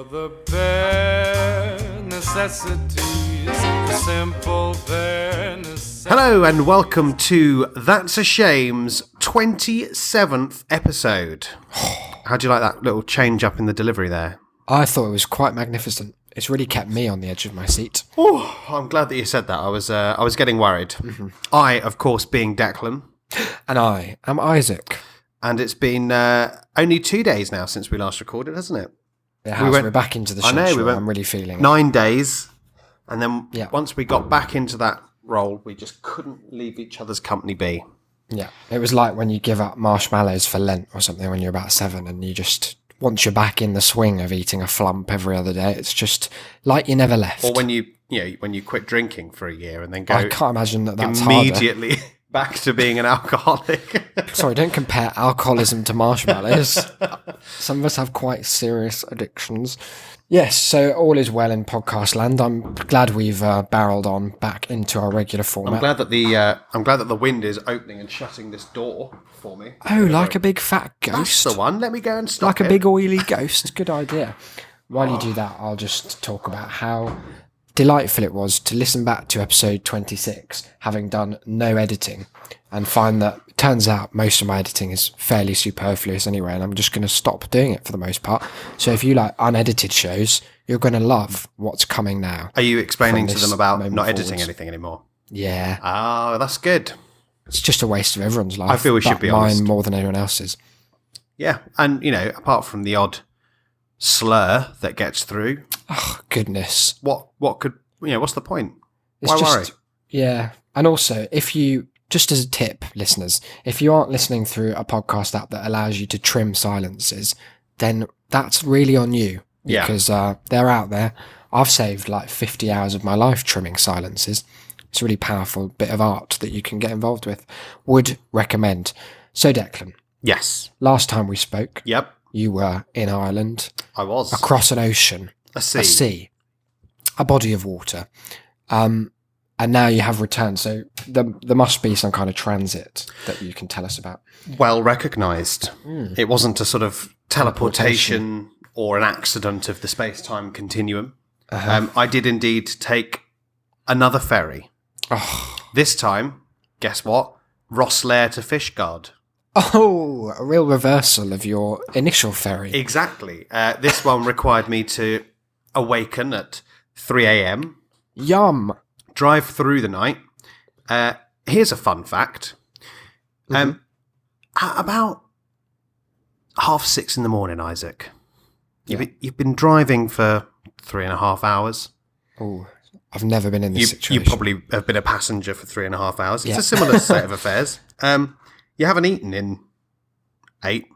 For the bare necessities, the simple bare necessities. Hello and welcome to That's a Shame's 27th episode. How do you like that little change up in the delivery there? I thought it was quite magnificent. It's really kept me on the edge of my seat. Oh, I'm glad that you said that. I was getting worried. Mm-hmm. I, of course, being Declan. And I am Isaac. And it's been only 2 days now since we last recorded, hasn't it? It has. We're back into the show. I'm really feeling it. 9 days. And then Yeah. once we got back into that role, we just couldn't leave each other's company be. Yeah. It was like when you give up marshmallows for Lent or something when you're about 7 and you just, once you're back in the swing of eating a flump every other day, it's just like you never left. Or when you quit drinking for a year and then go I can't imagine that's immediately back to being an alcoholic. Sorry, don't compare alcoholism to marshmallows. Some of us have quite serious addictions. Yes, so all is well in podcast land. I'm glad we've barreled on back into our regular format. I'm glad that the wind is opening and shutting this door for me. Oh, like a big fat ghost. That's the one. Let me go and stop Like a it. big oily ghost. Good idea. While you do that, I'll just talk about how delightful it was to listen back to episode 26, having done no editing, and find that it turns out most of my editing is fairly superfluous anyway, and I'm just going to stop doing it for the most part. So if you like unedited shows, you're going to love what's coming now. Are you explaining to from them this about moment not editing forwards. anything anymore? Yeah. Oh, that's good. It's just a waste of everyone's life. I feel we should but be mine honest. more than anyone else's. Yeah, and apart from the odd slur that gets through, Oh, goodness. what could what's the point? It's Why just, worry? Yeah. And also, if you, just as a tip, listeners, if you aren't listening through a podcast app that allows you to trim silences, then that's really on you. Yeah. Because they're out there. I've saved like 50 hours of my life trimming silences. It's a really powerful bit of art that you can get involved with. Would recommend. So, Declan, Yes. last time we spoke, Yep. you were in Ireland, I was. across an ocean, A a sea. sea, a body of water. And now you have returned. So there must be some kind of transit that you can tell us about. Well recognised. It wasn't a sort of teleportation or an accident of the space-time continuum. I did indeed take another ferry. Oh, This time, guess what? Rosslare to Fishguard. a real reversal of your initial ferry. Exactly. This one required me to awaken at 3 a.m., Yum. drive through the night. Here's a fun fact. At about 6:30 in the morning, Isaac, you've been driving for 3.5 hours. Oh, I've never been in this You situation. probably have been a passenger for 3.5 hours. It's Yeah. a similar set of affairs. You haven't eaten in 8,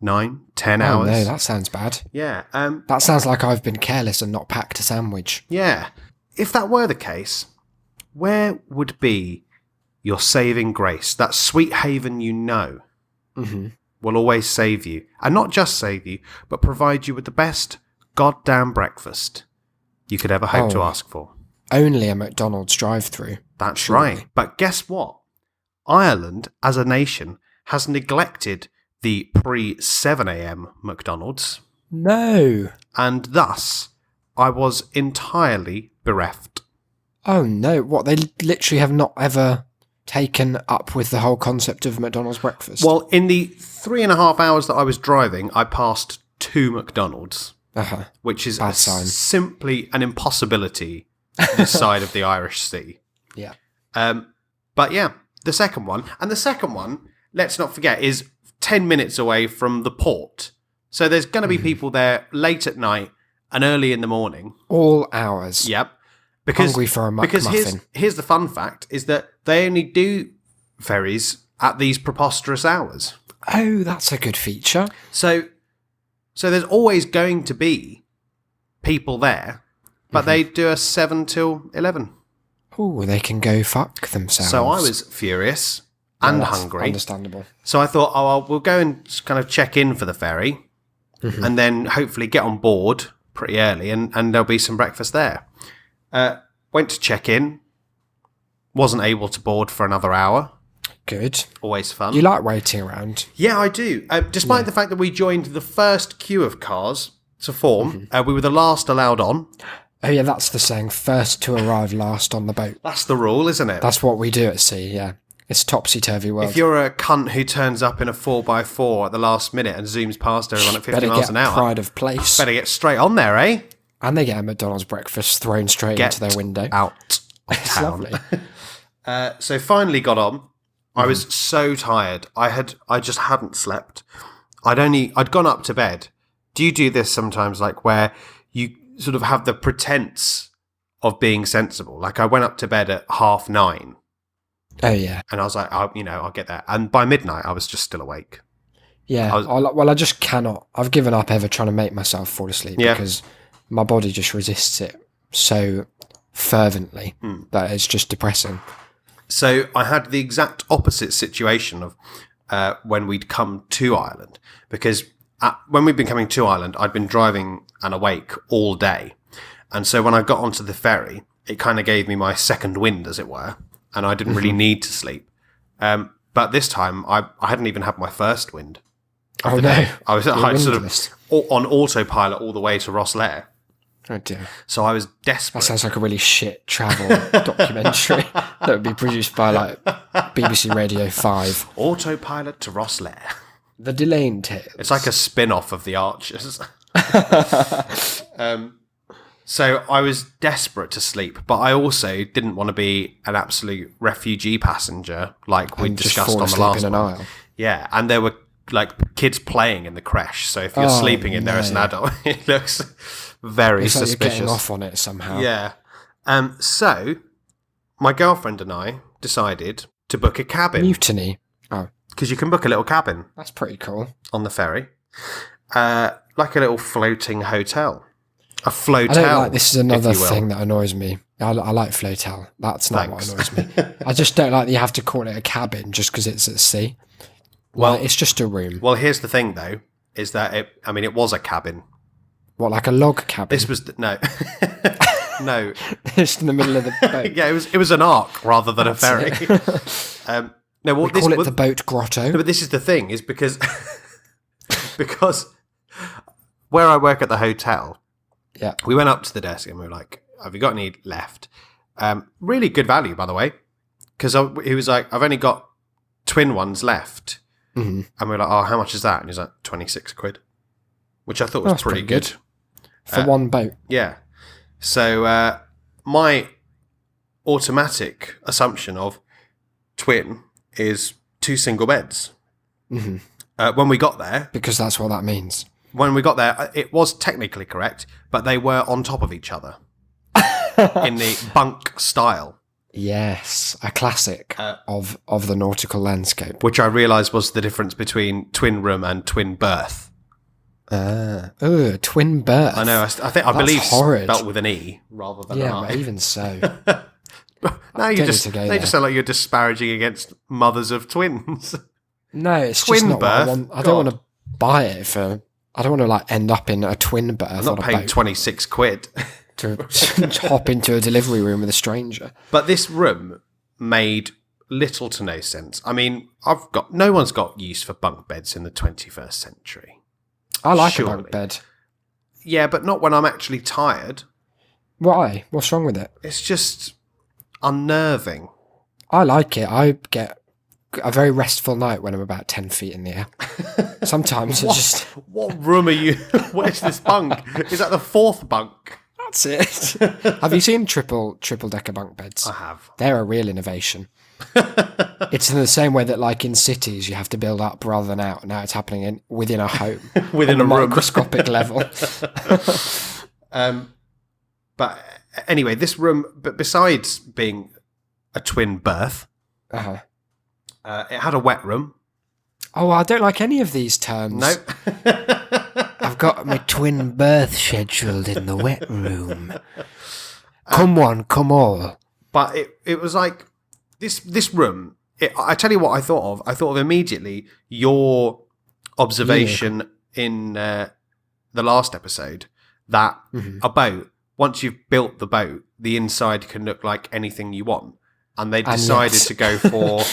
9, 10 Oh, hours. no, that sounds bad. Yeah. That sounds like I've been careless and not packed a sandwich. Yeah. If that were the case, where would be your saving grace? That sweet haven will always save you. And not just save you, but provide you with the best goddamn breakfast you could ever hope to Oh. ask for. Only a McDonald's drive-through. That's Surely. right. But guess what? Ireland, as a nation, has neglected the pre-7 a.m. McDonald's, No. and thus I was entirely bereft. Oh, no. What, they literally have not ever taken up with the whole concept of McDonald's breakfast? Well, in the 3.5 hours that I was driving, I passed 2 McDonald's, which is Bad sign. simply an impossibility this side of the Irish Sea. Yeah. But yeah, the second one, let's not forget, is 10 minutes away from the port. So there's going to be people there late at night and early in the morning. All hours. Yep. Because, Hungry for a because McMuffin. here's the fun fact, is that they only do ferries at these preposterous hours. Oh, that's a good feature. So there's always going to be people there, but they do a 7 till 11. Oh, they can go fuck themselves. So I was furious and That's hungry. Understandable. So I thought, we'll go and just kind of check in for the ferry and then hopefully get on board pretty early and there'll be some breakfast there. Went to check in, wasn't able to board for another hour. Good. Always fun. You like waiting around? Yeah, I do. Despite the fact that we joined the first queue of cars to form. We were the last allowed on. Oh yeah, that's the saying. First to arrive, last on the boat. That's the rule, isn't it? That's what we do at sea, yeah. It's topsy-turvy world. If you're a cunt who turns up in a 4x4 at the last minute and zooms past everyone at 50 miles an hour... pride of place. Better get straight on there, eh? And they get a McDonald's breakfast thrown straight into their window. Out of It's town. lovely. So finally got on. I was so tired. I just hadn't slept. I'd gone up to bed. Do you do this sometimes, like where you sort of have the pretense of being sensible? Like I went up to bed at 9:30. Oh yeah. And I was like, I'll get there. And by midnight, I was just still awake. Yeah. I just cannot. I've given up ever trying to make myself fall asleep because my body just resists it so fervently that it's just depressing. So I had the exact opposite situation of when we'd come to Ireland, because when we'd been coming to Ireland, I'd been driving and awake all day. And so when I got onto the ferry, it kind of gave me my second wind, as it were, and I didn't really need to sleep. But this time, I hadn't even had my first wind. Oh no! I sort of on autopilot all the way to Rosslare. Oh dear. So I was desperate. That sounds like a really shit travel documentary that would be produced by like BBC Radio 5. Autopilot to Rosslare. The Delane Tales. It's like a spin-off of The Archers. So I was desperate to sleep, but I also didn't want to be an absolute refugee passenger like we discussed on the last one. Aisle. Yeah, and there were like kids playing in the creche. So if you're sleeping in there as an adult, it looks very it's suspicious. Like you're getting off on it somehow. Yeah. So my girlfriend and I decided to book a cabin. Mutiny. Oh, because you can book a little cabin. That's pretty cool. On the ferry, like a little floating hotel. A flotel. I don't like this. Is another thing that annoys me. I like flotel. That's not what annoys me. I just don't like that you have to call it a cabin just because it's at sea. Well, it's just a room. Well, here's the thing, though, is that it was a cabin. What, like a log cabin? This was no, no. Just in the middle of the boat. Yeah, it was an ark rather than a ferry. No, we call it the boat grotto. No, but this is the thing, is because where I work at the hotel. Yeah, we went up to the desk and we were like, "Have you got any left?" Really good value, by the way, because he was like, "I've only got twin ones left," and we were like, "Oh, how much is that?" And he's like, £26, which I thought was pretty good for one boat. Yeah. So my automatic assumption of twin is 2 single beds. When we got there, because that's what that means. When we got there, it was technically correct, but they were on top of each other in the bunk style. Yes, a classic of the nautical landscape. Which I realised was the difference between twin room and twin berth. Twin berth. I know. I believe horrid. Spelt with an E rather than an I. But even so. Now you just sound like you're disparaging against mothers of twins. No, it's twin just not berth. what I want to buy it for. I don't want to like end up in a twin berth. I'm not paying £26 to hop into a delivery room with a stranger. But this room made little to no sense. I mean, no one's got use for bunk beds in the 21st century. I like a bunk bed. Yeah, but not when I'm actually tired. Why? What's wrong with it? It's just unnerving. I like it. I get a very restful night when I'm about 10 feet in the air. Sometimes What room are you? Where's this bunk? Is that the 4th bunk? That's it. Have you seen triple decker bunk beds? I have. They're a real innovation. It's in the same way that, like in cities, you have to build up rather than out. Now it's happening within a home, within a room, microscopic level. But anyway, this room, but besides being a twin berth, it had a wet room. Oh, I don't like any of these terms. No. I've got my twin berth scheduled in the wet room. Come one, come all. But it was like this room. I tell you what I thought of. I thought of immediately your observation in the last episode that a boat, once you've built the boat, the inside can look like anything you want. And they decided to go for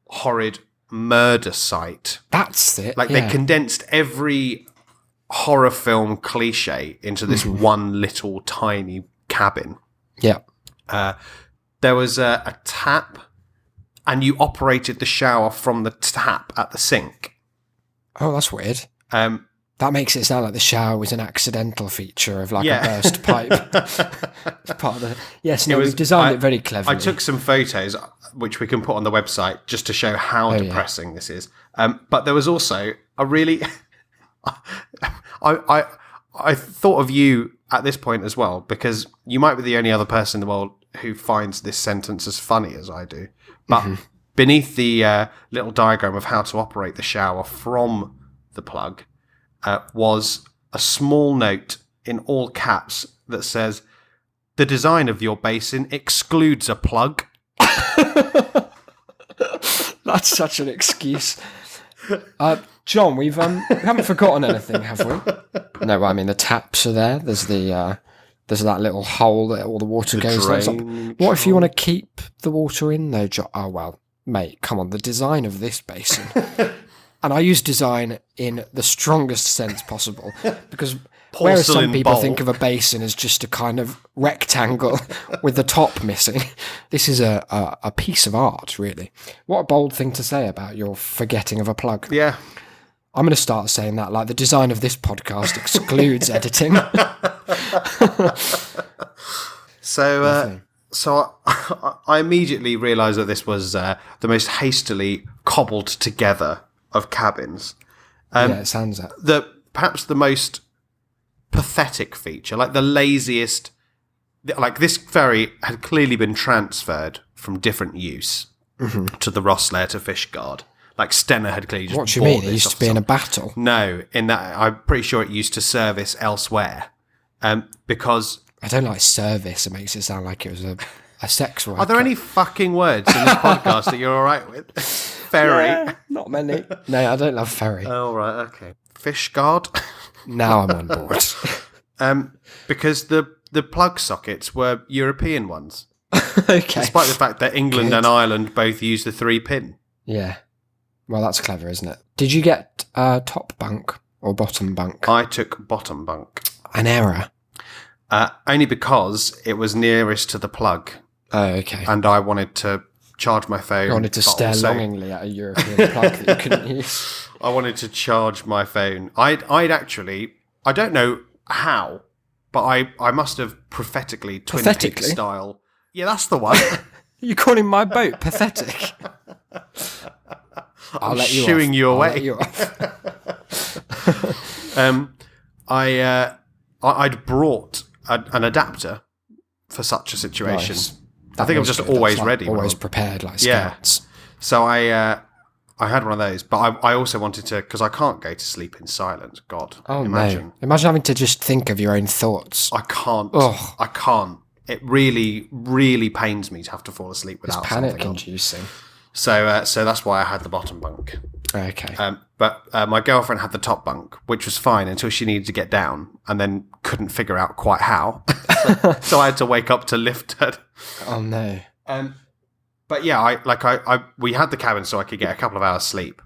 horrid murder site. That's it. Like they condensed every horror film cliche into this one little tiny cabin. Yeah. There was a tap, and you operated the shower from the tap at the sink. Oh, that's weird. That makes it sound like the shower was an accidental feature of like a burst pipe. Part of the, we've designed it very cleverly. I took some photos, which we can put on the website, just to show how depressing this is. But there was also a really... I thought of you at this point as well, because you might be the only other person in the world who finds this sentence as funny as I do. But beneath the little diagram of how to operate the shower from the plug... was a small note in all caps that says, "The design of your basin excludes a plug." That's such an excuse. John, we haven't forgotten anything, have we? No, I mean, the taps are there. There's that little hole that all the water goes down. What if you want to keep the water in, though, John? Oh, well, mate, come on. The design of this basin... And I use design in the strongest sense possible, because whereas some people think of a basin as just a kind of rectangle with the top missing, this is a piece of art, really. What a bold thing to say about your forgetting of a plug. Yeah. I'm going to start saying that, like the design of this podcast excludes editing. So I immediately realised that this was the most hastily cobbled together of cabins. It sounds that. Perhaps the most pathetic feature, like the laziest, like this ferry had clearly been transferred from different use to the Rosslare to Fishguard. Like Stena had clearly just What do you mean? It used to be in a battle? No, in that I'm pretty sure it used to service elsewhere. Because... I don't like service. It makes it sound like it was a sex worker. Are there any fucking words in this podcast that you're all right with? Ferry. Yeah, not many. No, I don't love ferry. Oh, right, okay. Fishguard. Now I'm on board. Because the plug sockets were European ones. Okay. Despite the fact that England and Ireland both use the 3-pin. Yeah. Well, that's clever, isn't it? Did you get top bunk or bottom bunk? I took bottom bunk. An error? Only because it was nearest to the plug. Oh, okay. And I wanted to charge my phone. I wanted to stare longingly at a European plug that you couldn't use. I wanted to charge my phone. I'd actually, I don't know how, but I must have prophetically, Twin Peaks style. Yeah, that's the one. You're calling my boat pathetic? I'm shooing you away. I'll let you off. I'd brought an adapter for such a situation. Nice. I think I'm just always ready. Always prepared, like scouts. Yeah. So I had one of those, but I also wanted to, because I can't go to sleep in silence. God, imagine. No. Imagine having to just think of your own thoughts. I can't. Ugh. I can't. It really, really pains me to have to fall asleep without something on. It's panic-inducing. So that's why I had the bottom bunk. Okay. But my girlfriend had the top bunk, which was fine until she needed to get down, and then couldn't figure out quite how. So I had to wake up to lift her. Oh no. But yeah, we had the cabin so I could get a couple of hours sleep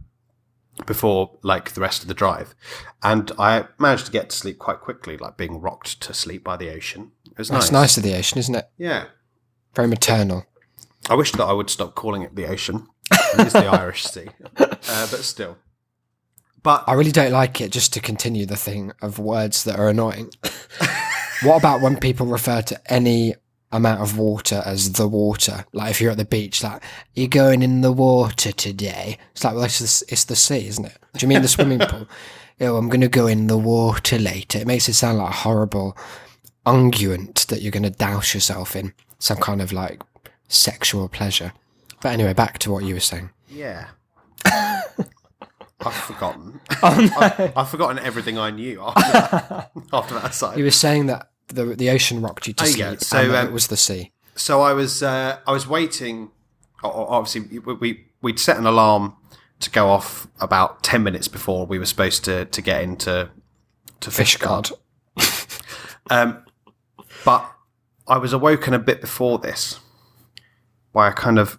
before like the rest of the drive, and I managed to get to sleep quite quickly, like being rocked to sleep by the ocean. It was nice. It's nice of the ocean, isn't it? Yeah. Very maternal. I wish that I would stop calling it the ocean. It is the Irish Sea, but still. But I really don't like it, just to continue the thing of words that are annoying. What about when people refer to any amount of water as the water? Like if you're at the beach, like, you're going in the water today. It's like, well, it's the sea, isn't it? Do you mean the swimming pool? Oh, I'm going to go in the water later. It makes it sound like a horrible unguent that you're going to douse yourself in. Some kind of like sexual pleasure. But anyway, back to what you were saying. Yeah. I've forgotten. Oh, no. I've forgotten everything I knew after that aside. You were saying that the ocean rocked you to sleep, yeah. So, and that it was the sea. So I was waiting. Obviously, we'd set an alarm to go off about 10 minutes before we were supposed to get into Fishguard. But I was awoken a bit before this by a kind of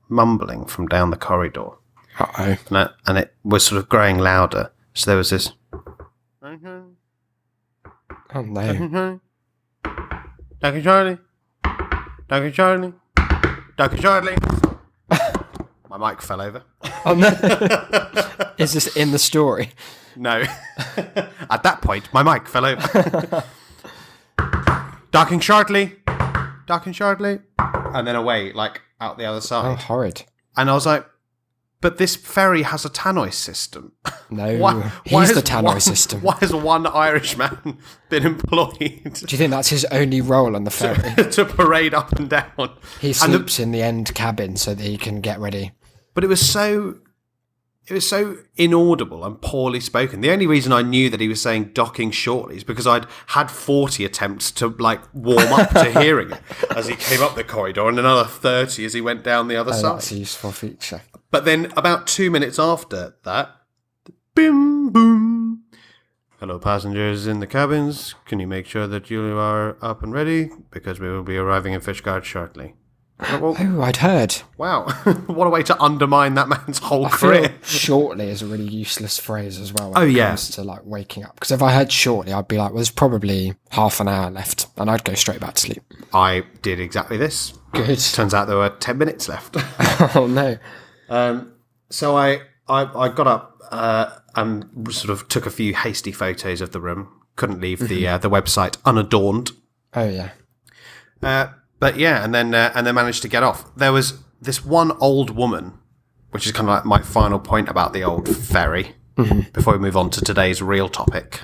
mumbling from down the corridor. Uh-oh. And it was sort of growing louder. So there was this... Oh no. Ducky Charlie. Ducky Charlie. Ducky Charlie. My mic fell over. Oh no. Is this in the story? No. At that point, my mic fell over. Darking shortly. Darking shortly. And then away, like out the other Oh, side. horrid. And I was like, but this ferry has a tannoy system. No, Why he's the has tannoy system. Why has one Irishman been employed Do you think that's his only role on the ferry? to parade up and down? He sleeps in the end cabin so that he can get ready. But it was so inaudible and poorly spoken. The only reason I knew that he was saying docking shortly is because I'd had 40 attempts to like warm up to hearing it as he came up the corridor, and another 30 as he went down the other side. That's a useful feature. But then about 2 minutes after that, bim boom. Hello, passengers in the cabins. Can you make sure that you are up and ready? Because we will be arriving in Fishguard shortly. Oh, I'd heard. Wow. What a way to undermine that man's whole I career. feel shortly is a really useless phrase as well when Oh, it yeah. comes to like waking up. Because if I heard shortly, I'd be like, well, there's probably half an hour left, and I'd go straight back to sleep. I did exactly this. Good. Turns out there were 10 minutes left. Oh no. So I got up and sort of took a few hasty photos of the room. Couldn't leave the website unadorned. Oh yeah. But yeah, and then managed to get off. There was this one old woman, which is kind of like my final point about the old ferry, before we move on to today's real topic,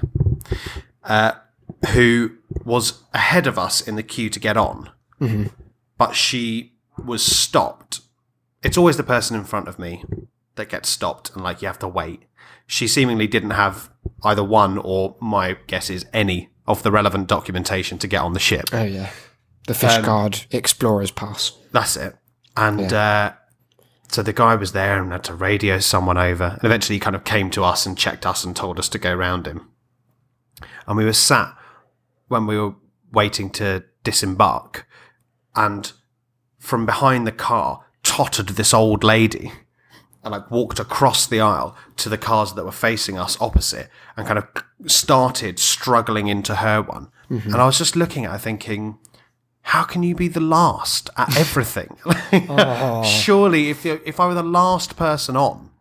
who was ahead of us in the queue to get on, but she was stopped. It's always the person in front of me that gets stopped and like you have to wait. She seemingly didn't have either one or, my guess is, any of the relevant documentation to get on the ship. Oh yeah. The Fishguard Explorer's Pass. That's it. And so the guy was there and had to radio someone over. And eventually he kind of came to us and checked us and told us to go round him. And we were sat when we were waiting to disembark. And from behind the car tottered this old lady and like walked across the aisle to the cars that were facing us opposite and kind of started struggling into her one. And I was just looking at her thinking, how can you be the last at everything? Surely, if I were the last person on,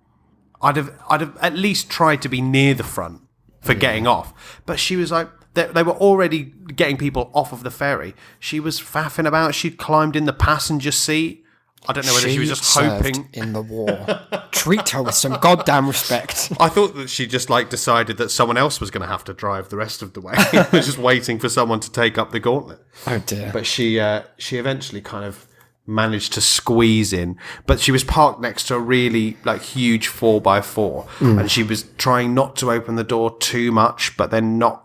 I'd have at least tried to be near the front for getting off. But she was like, they were already getting people off of the ferry. She was faffing about. She'd climbed in the passenger seat. I don't know whether she was just hoping in the war. Treat her with some goddamn respect. I thought that she just like decided that someone else was going to have to drive the rest of the way. Was just waiting for someone to take up the gauntlet. Oh dear. But she eventually kind of managed to squeeze in. But she was parked next to a really like huge 4x4, and she was trying not to open the door too much, but then not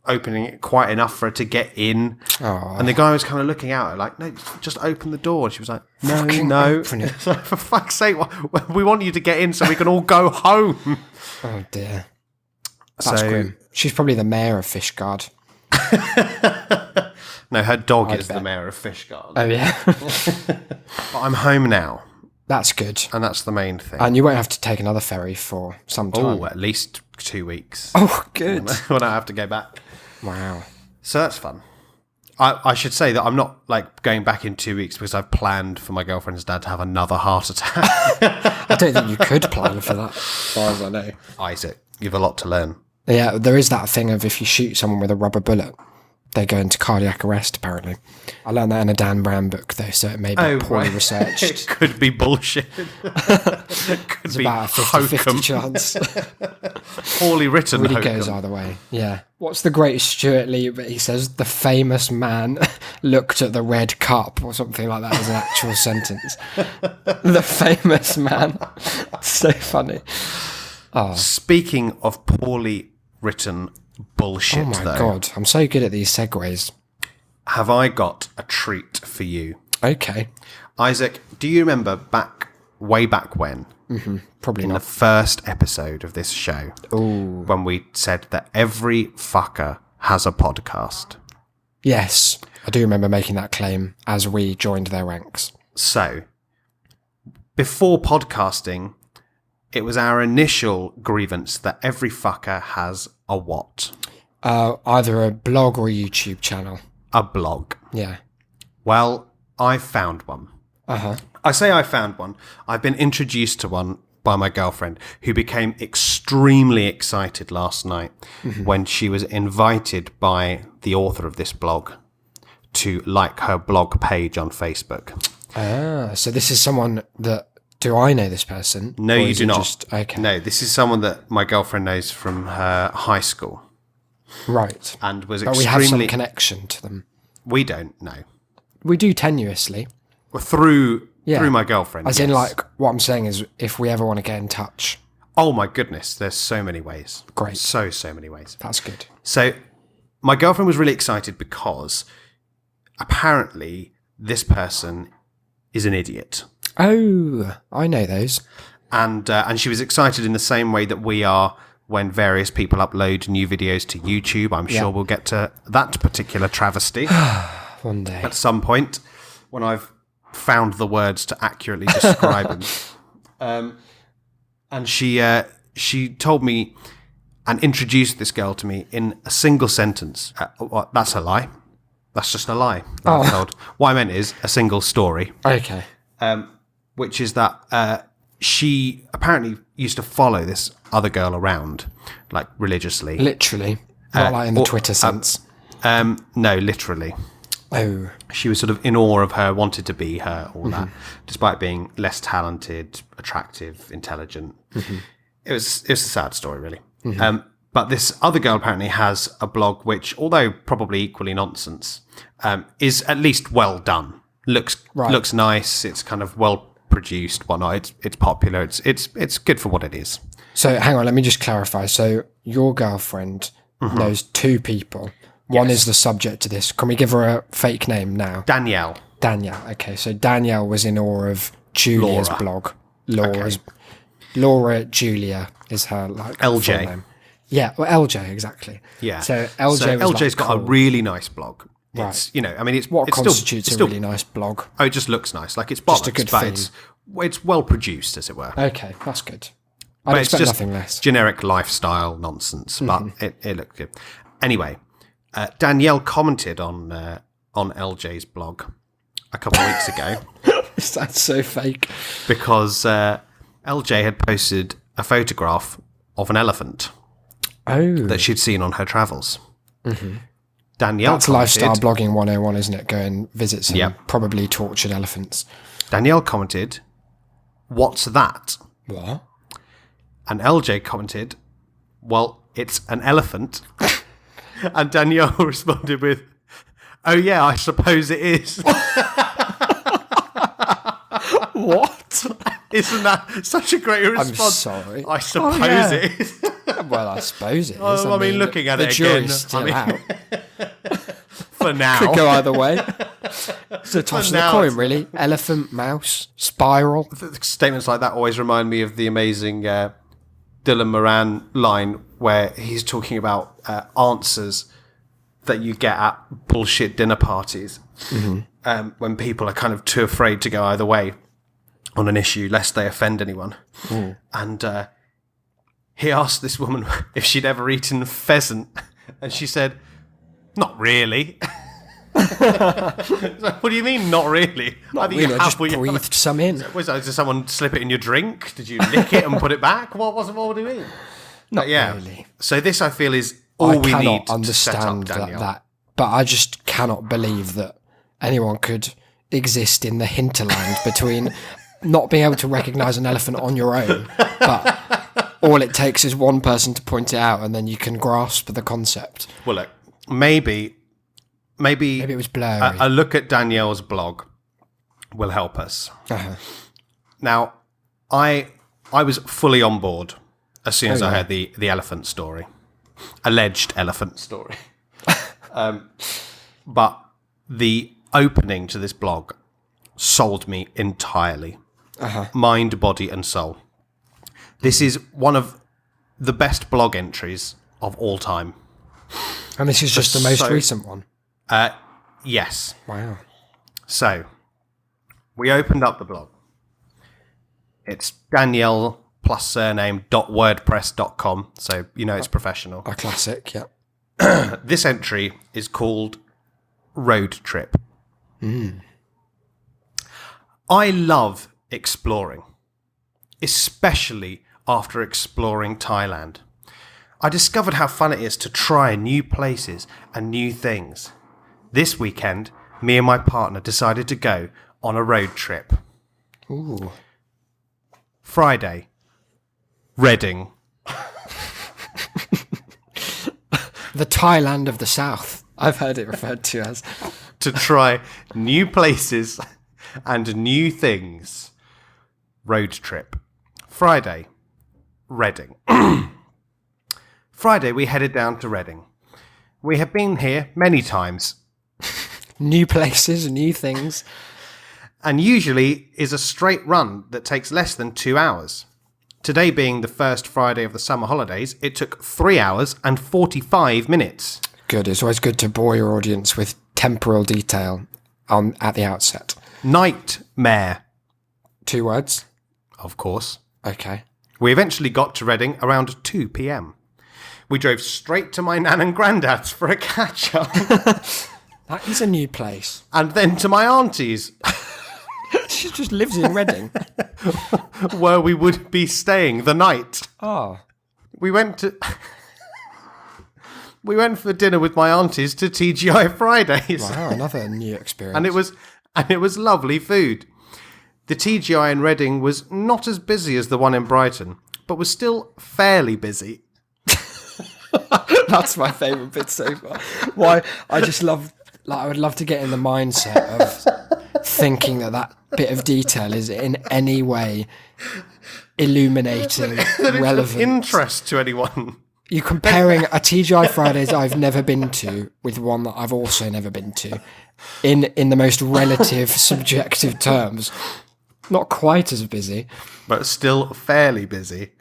opening it quite enough for her to get in. And the guy was kind of looking at her like, no, just open the door. And she was like, no. Open it. So for fuck's sake, we want you to get in so we can all go home. Oh dear. That's grim. She's probably the mayor of Fishguard. No, her dog I'd is bet. the mayor of Fishguard. Oh yeah. But I'm home now, That's good. and that's the main thing. And you won't have to take another ferry for some time. Oh, at least 2 weeks. Oh, good. When I have to go back. Wow. So that's fun. I should say that I'm not like going back in 2 weeks because I've planned for my girlfriend's dad to have another heart attack. I don't think you could plan for that, as far as I know. Isaac, you've a lot to learn. Yeah, there is that thing of if you shoot someone with a rubber bullet, they go into cardiac arrest, apparently. I learned that in a Dan Brown book, though, so it may be poorly It researched. could be bullshit. It could It's be about a 50-50 hokum. chance. Poorly written Really hokum. goes either way. Yeah. What's the great Stuart Lee? But he says the famous man looked at the red cup or something like that as an actual sentence. The famous man. So funny. Speaking of poorly written bullshit, Oh my though, god, I'm so good at these segues. have I got a treat for you. Okay. Isaac, do you remember way back when, Probably in the not. first episode of this show, when we said that every fucker has a podcast? Yes, I do remember making that claim as we joined their ranks. So, before podcasting, it was our initial grievance that every fucker has a what? Either a blog or a YouTube channel. A blog. Yeah. Well, I found one. I say I found one. I've been introduced to one by my girlfriend, who became extremely excited last night when she was invited by the author of this blog to like her blog page on Facebook. So this is someone that... Do I know this person? No, Or you is do it not. Okay. No, this is someone that my girlfriend knows from her high school. Right. And was But we extremely... have some connection to them. We don't know. We do tenuously. Well, through my girlfriend. As in, like, what I'm saying is if we ever want to get in touch. Oh my goodness, there's so many ways. Great. So many ways. That's good. So my girlfriend was really excited because apparently this person is an idiot. Oh, I know those. And she was excited in the same way that we are when various people upload new videos to YouTube. I'm sure we'll get to that particular travesty One day. at some point when I've found the words to accurately describe him. And she told me and introduced this girl to me in a single sentence. That's a lie. That's just a lie. I'm told. What I meant is a single story. Okay. Which is that she apparently used to follow this other girl around, like religiously. Literally. Not like in the Twitter sense. No, literally. Oh. She was sort of in awe of her, wanted to be her, all that, despite being less talented, attractive, intelligent. It was a sad story, really. But this other girl apparently has a blog which, although probably equally nonsense, is at least well done. Looks nice. It's kind of well produced, whatnot. It's popular. It's good for what it is. So hang on, let me just clarify. So your girlfriend knows two people. One is the subject to this. Can we give her a fake name now? Danielle. Okay, so Danielle was in awe of Julia's blog. Laura Julia is her LJ. full name. Yeah, well, LJ, exactly. Yeah. So LJ's got a really nice blog. Right. It's, it's what it's constitutes still, a really nice blog? Oh, it just looks nice. Like it's bollocks, Just a good but theme. it's well produced, as it were. Okay, that's good. I'd But it's expect just nothing less. generic lifestyle nonsense, but it looked good. Anyway, Danielle commented on LJ's blog a couple of weeks ago That's so fake. because LJ had posted a photograph of an elephant Oh. that she'd seen on her travels. Danielle That's commented, lifestyle blogging 101, isn't it? Go and visit some Yep. probably tortured elephants. Danielle commented, "What's that?" What? And LJ commented, "Well, it's an elephant." And Danielle responded with, "Oh yeah, I suppose it is." What? Isn't that such a great response? sorry. I suppose yeah. it is. Well, I suppose it is. Oh, I mean, looking at the it jury's again, still out. For now. Could go either way. It's a toss of the now coin, it's- really. Elephant, mouse, spiral. Statements like that always remind me of the amazing Dylan Moran line where he's talking about answers that you get at bullshit dinner parties when people are kind of too afraid to go either way on an issue lest they offend anyone. And he asked this woman if she'd ever eaten pheasant, and she said, "Not really." What do you mean, not really? I think Really, I just breathed some in. Was that, did someone slip it in your drink? Did you lick it and put it back? What do you mean? Not Yeah. really. So this, I feel, is all I we cannot need to set up understand Danielle. that. But I just cannot believe that anyone could exist in the hinterland between not being able to recognise an elephant on your own, but all it takes is one person to point it out and then you can grasp the concept. Well, look, maybe Maybe it was blurry. a look at Danielle's blog will help us. Now, I was fully on board as soon as I heard the elephant story, alleged elephant story. But the opening to this blog sold me entirely. Mind, body, and soul. This is one of the best blog entries of all time. And this is just the most recent one. Yes. Wow. So, we opened up the blog. It's Danielle plus surname .wordpress.com, so you know it's professional. A classic, yeah. This entry is called Road Trip. I love exploring, especially after exploring Thailand. I discovered how fun it is to try new places and new things. This weekend, me and my partner decided to go on a road trip. Ooh. Friday, Reading. The Thailand of the South. I've heard it referred to as. To try new places and new things. Road trip. Friday, Reading. Friday, we headed down to Reading. We have been here many times. New places, new things. And usually is a straight run that takes less than 2 hours. Today being the first Friday of the summer holidays, it took 3 hours and 45 minutes. Good. It's always good to bore your audience with temporal detail at the outset. Nightmare. 2 words? Of course. Okay. We eventually got to Reading around 2 p.m. We drove straight to my nan and granddad's for a catch-up. That is a new place. And then to my auntie's, She just lives in Reading. where we would be staying the night. Oh. We went for dinner with my aunties to TGI Fridays. Wow, another new experience. And it was lovely food. The TGI in Reading was not as busy as the one in Brighton, but was still fairly busy. That's my favourite bit so far. Why? I just love... I would love to get in the mindset of thinking that bit of detail is in any way illuminating, relevant. Of interest to anyone. You're comparing a TGI Fridays I've never been to with one that I've also never been to in the most relative, subjective terms. Not quite as busy. But still fairly busy.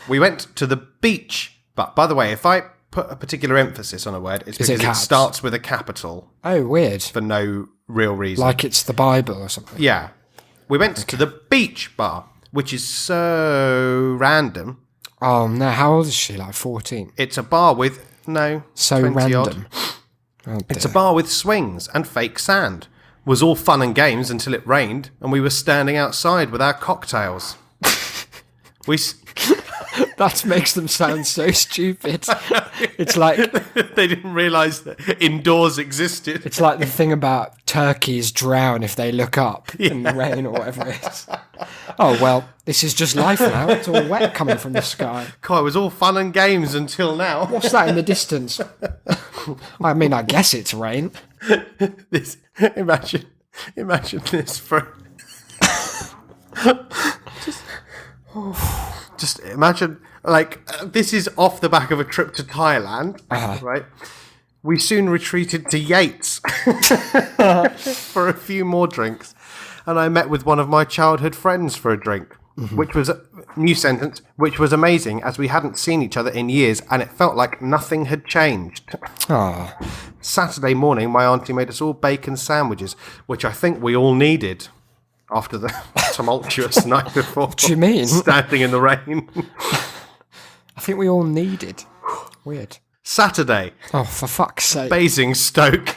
We went to the beach. But by the way, if I put a particular emphasis on a word, it's because it starts with a capital. Oh, weird. For no real reason. Like it's the Bible or something. Yeah. We went to the beach bar, which is so random. Oh, no. How old is she? Like 14? It's a bar with, So 20 random. odd. Oh, It's a bar with swings and fake sand. It was all fun and games until it rained and we were standing outside with our cocktails. That makes them sound so stupid. It's like... They didn't realise that indoors existed. It's like the thing about turkeys drown if they look up in the rain or whatever it is. Oh, well, this is just life now. It's all wet coming from the sky. God, it was all fun and games until now. What's that in the distance? I mean, I guess it's rain. Imagine this for... Just imagine, this is off the back of a trip to Thailand, right? We soon retreated to Yates for a few more drinks, and I met with one of my childhood friends for a drink, which was a new sentence, which was amazing as we hadn't seen each other in years, and it felt like nothing had changed. Oh. Saturday morning, my auntie made us all bacon sandwiches, which I think we all needed. After the tumultuous night before. What do you mean? Standing in the rain. I think we all needed. Weird. Saturday. Oh, for fuck's sake. Basingstoke.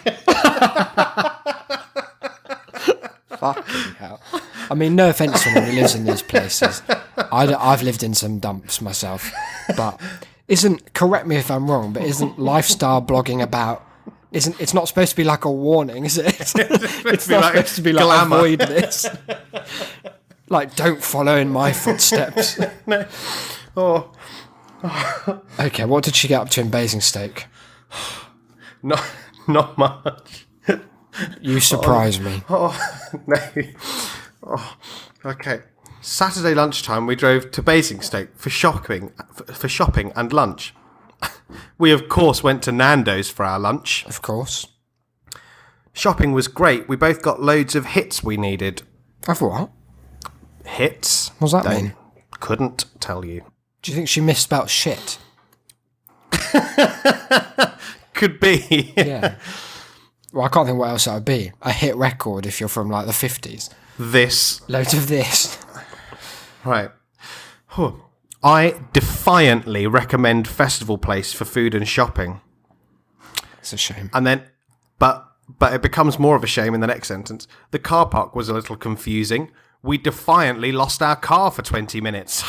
Fucking hell. I mean, no offence to anyone who lives in these places. I've lived in some dumps myself. But correct me if I'm wrong, but isn't lifestyle blogging about... It's not supposed to be like a warning, is it? It's not supposed to be like, glamour. Avoid this. Like, don't follow in my footsteps. No. Oh. Okay, what did she get up to in Basingstoke? Not much. You surprise me. Oh, no. Oh, okay. Saturday lunchtime, we drove to Basingstoke for shopping and lunch. We, of course, went to Nando's for our lunch. Of course. Shopping was great. We both got loads of hits we needed. Of what? Hits? What does that mean? Couldn't tell you. Do you think she misspelled shit? Could be. Yeah. Well, I can't think what else that would be. A hit record if you're from, like, the 50s. This. Loads of this. Right. I defiantly recommend Festival Place for food and shopping. It's a shame. And then, but it becomes more of a shame in the next sentence. The car park was a little confusing. We defiantly lost our car for 20 minutes.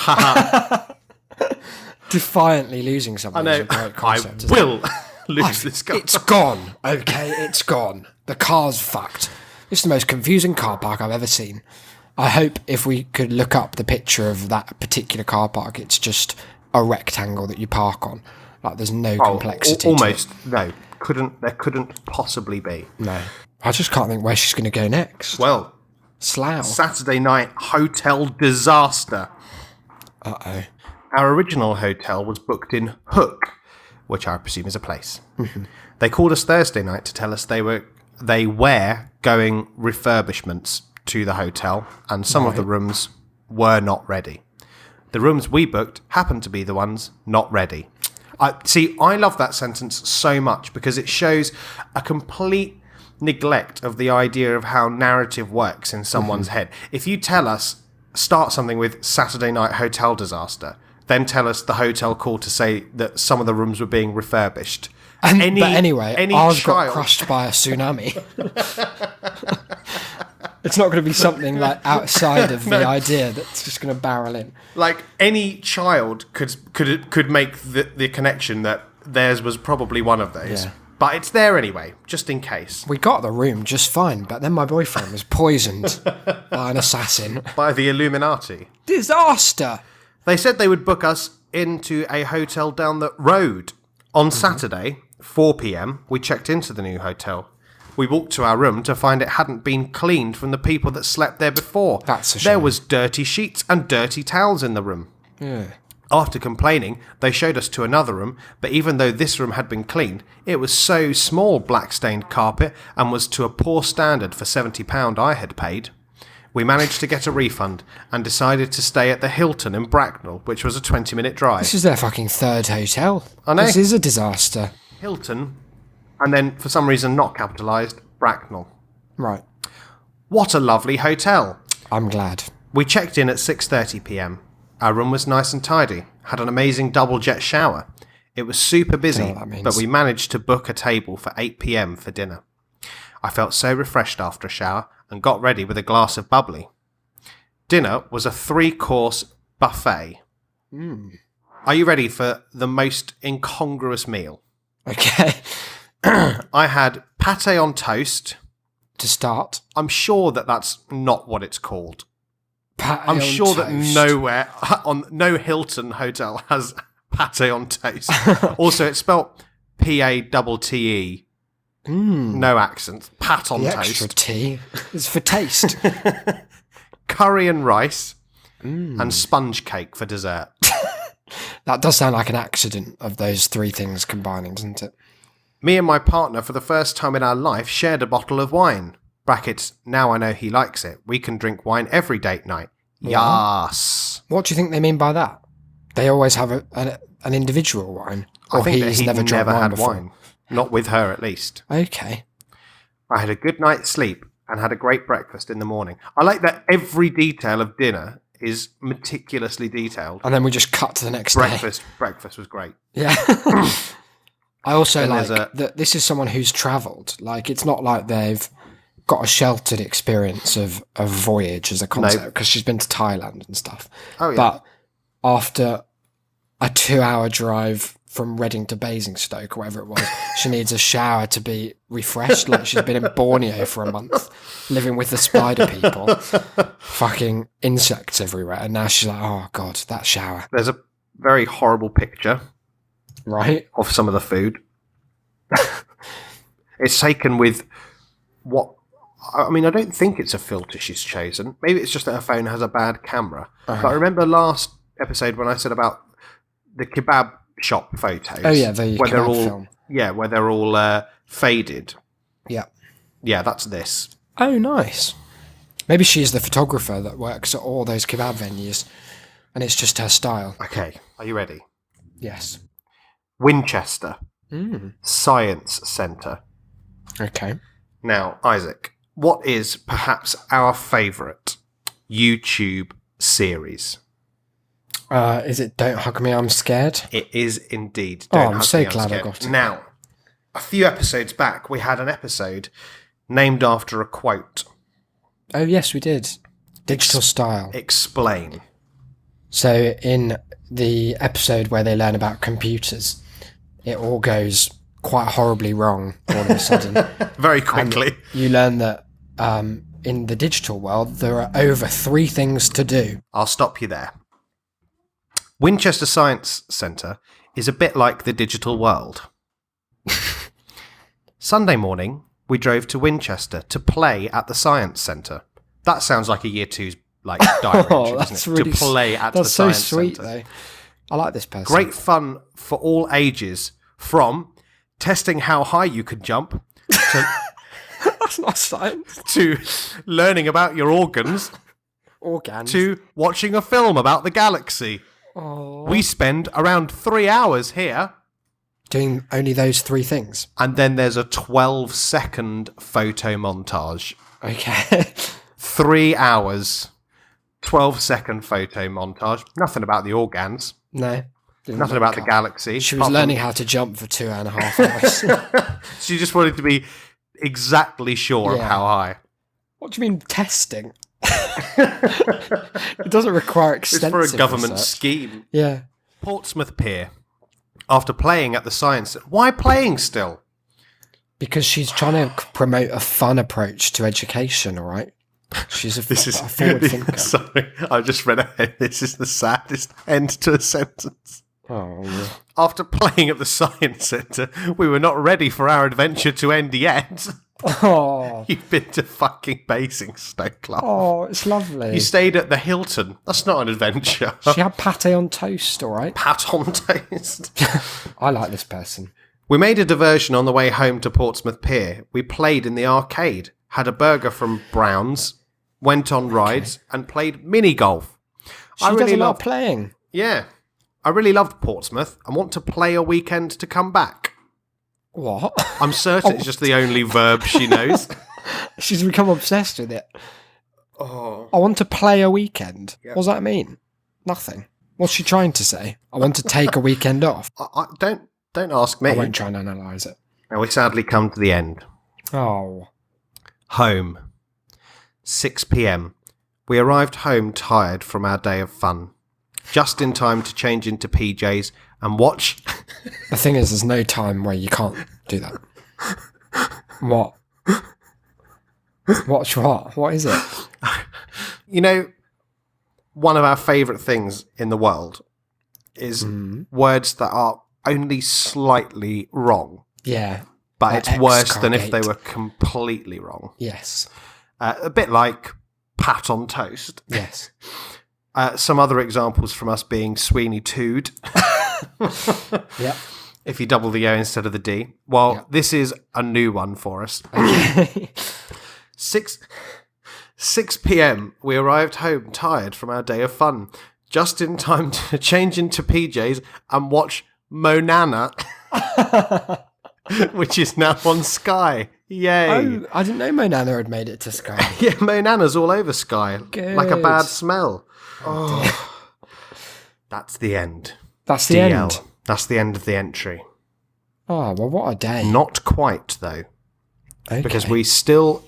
Defiantly losing something is a great concept. I will lose this car. It's gone. Okay, it's gone. The car's fucked. It's the most confusing car park I've ever seen. I hope if we could look up the picture of that particular car park, it's just a rectangle that you park on. Like, there's no complexity. Almost. No. There couldn't possibly be. No. I just can't think where she's going to go next. Well, Slough. Saturday night hotel disaster. Uh-oh. Our original hotel was booked in Hook, which I presume is a place. They called us Thursday night to tell us they were going refurbishments to the hotel, and some of the rooms were not ready. The rooms we booked happened to be the ones not ready. I love that sentence so much because it shows a complete neglect of the idea of how narrative works in someone's head. If you tell us, start something with Saturday night hotel disaster, then tell us the hotel called to say that some of the rooms were being refurbished. But anyway, ours got crushed by a tsunami. It's not going to be something like outside of the idea that's just going to barrel in. Like, any child could make the connection that theirs was probably one of those. Yeah. But it's there anyway, just in case. We got the room just fine, but then my boyfriend was poisoned by an assassin. By the Illuminati. Disaster! They said they would book us into a hotel down the road. On Saturday, 4 p.m, we checked into the new hotel. We walked to our room to find it hadn't been cleaned from the people that slept there before. That's a shame. There was dirty sheets and dirty towels in the room. Yeah. After complaining, they showed us to another room, but even though this room had been cleaned, it was so small black-stained carpet and was to a poor standard for £70 I had paid. We managed to get a refund and decided to stay at the Hilton in Bracknell, which was a 20-minute drive. This is their fucking third hotel. I know. This is a disaster. Hilton, and then, for some reason not capitalised, Bracknell. Right. What a lovely hotel. I'm glad. We checked in at 6:30 p.m. Our room was nice and tidy, had an amazing double jet shower. It was super busy, but we managed to book a table for 8 p.m. for dinner. I felt so refreshed after a shower and got ready with a glass of bubbly. Dinner was a 3-course buffet. Are you ready for the most incongruous meal? Okay. I had pâté on toast. To start. I'm sure that's not what it's called. I'm sure that no Hilton hotel has pâté on toast. Also, it's spelt P-A-T-T-E. No accent. Pat on toast. Extra T is for taste. Curry and rice. And sponge cake for dessert. That does sound like an accident of those three things combining, doesn't it? Me and my partner, for the first time in our life, shared a bottle of wine. Brackets, now I know he likes it. We can drink wine every date night. Yes. What do you think they mean by that? They always have an individual wine? Or I think he's never had wine. Not with her, at least. Okay. I had a good night's sleep and had a great breakfast in the morning. I like that every detail of dinner is meticulously detailed. And then we just cut to the next day. Breakfast was great. Yeah. I also like that this is someone who's travelled. Like, it's not like they've got a sheltered experience of a voyage as a concept, because she's been to Thailand and stuff. Oh, yeah. But after a 2-hour drive from Reading to Basingstoke, or whatever it was, she needs a shower to be refreshed. Like, she's been in Borneo for a month, living with the spider people, fucking insects everywhere, and now she's like, oh god, that shower. There's a very horrible picture, right, of some of the food. It's taken with I don't think it's a filter she's chosen. Maybe it's just that her phone has a bad camera. But I remember last episode when I said about the kebab shop photos. Oh yeah, the kebab film. Yeah, where they're all faded. Yeah. Yeah, that's this. Oh, nice. Maybe she's the photographer that works at all those kebab venues, and it's just her style. Okay, are you ready? Yes. Winchester. Science Centre. Okay. Now, Isaac, what is perhaps our favourite YouTube series? Is it Don't Hug Me, I'm Scared? It is indeed. Oh, Don't I'm Hug so Me, glad I Scared. got it. Now, a few episodes back, we had an episode named after a quote. Oh, yes, we did. Digital style. Explain. So in the episode where they learn about computers, it all goes quite horribly wrong all of a sudden. Very quickly. You learn that in the digital world, there are over 3 things to do. I'll stop you there. Winchester Science Centre is a bit like the digital world. Sunday morning, we drove to Winchester to play at the Science Centre. That sounds like a year 2's diary entry, doesn't it? Really, to play at the that's so Science sweet, Centre. though. I like this person. Great fun for all ages, from testing how high you could jump That's not science. to learning about your organs Organs. to watching a film about the galaxy. Oh. We spend around 3 hours here. Doing only those 3 things. And then there's a 12-second photo montage. Okay. 3 hours, 12-second photo montage. Nothing about the organs. No. Nothing about the galaxy. She was learning how to jump for 2.5 hours. She just wanted to be exactly sure of Yeah. how high. What do you mean testing? It doesn't require It's extensive for a government research. scheme. Yeah. Portsmouth Pier. After playing at the science... Why playing still? Because she's trying to promote a fun approach to education, all right? She's a forward thinker. Sorry, I just read ahead. This is the saddest end to a sentence. Oh. After playing at the Science Centre, we were not ready for our adventure to end yet. Oh. You've been to fucking Basingstoke Club. Oh, it's lovely. You stayed at the Hilton. That's not an adventure. She had pate on toast, all right? Pat on toast. I like this person. We made a diversion on the way home to Portsmouth Pier. We played in the arcade, had a burger from Brown's, went on rides, and played mini golf. She does a lot of playing. Yeah. I really loved Portsmouth and want to play a weekend to come back. What? I'm certain it's just the only verb she knows. She's become obsessed with it. Oh. I want to play a weekend. What does that mean? Nothing. What's she trying to say? I want to take a weekend off. Don't ask me. I won't try and analyse it. Now we sadly come to the end. Oh. Home. 6 p.m. We arrived home tired from our day of fun. Just in time to change into PJs and watch... The thing is, there's no time where you can't do that. What? Watch what? What is it? You know, one of our favourite things in the world is words that are only slightly wrong. Yeah. But Like it's worse than if excargate. they were completely wrong. Yes. A bit like pat on toast. Yes. Some other examples from us being Sweeney Tood. Yep. If you double the O instead of the D. Well, Yep. this is a new one for us. Okay. 6 p.m. We arrived home tired from our day of fun. Just in time to change into PJs and watch Monana, which is now on Sky. Yay. Oh, I didn't know Monana had made it to Sky. Yeah, Monana's all over Sky. Good. Like a bad smell. Oh. That's the end. That's the DL. end. That's the end of the entry. Oh, well, what a day. Not quite, though. Okay. Because we still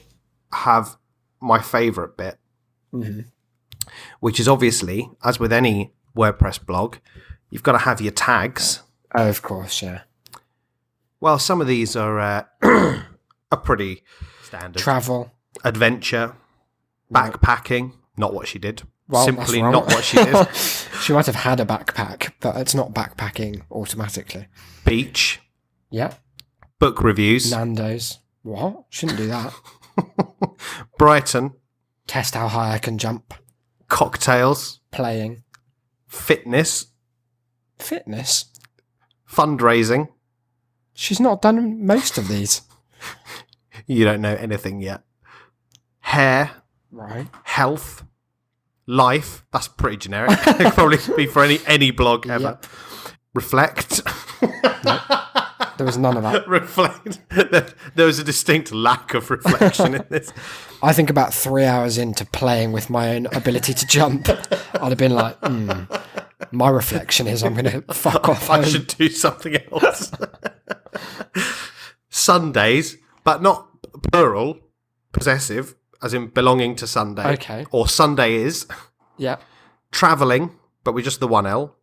have my favourite bit, which is obviously, as with any WordPress blog, you've got to have your tags. Oh, of course, yeah. Well, some of these are are pretty standard. Travel. Adventure, backpacking, not what she did. Well, Simply that's wrong. not what she did. She might have had a backpack, but it's not backpacking automatically. Beach, Yeah. book reviews, Nando's. What? Shouldn't do that. Brighton, Test how high I can jump. cocktails, Playing. fitness, Fitness. fundraising. She's not done most of these. You don't know anything yet. Hair, Right. health, life. That's pretty generic. It could probably be for any blog ever. Yep. Reflect. There was none of that. Reflect. There was a distinct lack of reflection in this. I think about 3 hours into playing with my own ability to jump, I'd have been like, My reflection is I'm going to fuck off I home. should do something else. Sundays, but not plural, possessive, as in belonging to Sunday. Okay. Or Sunday is. Yeah. Travelling, but with just the one L.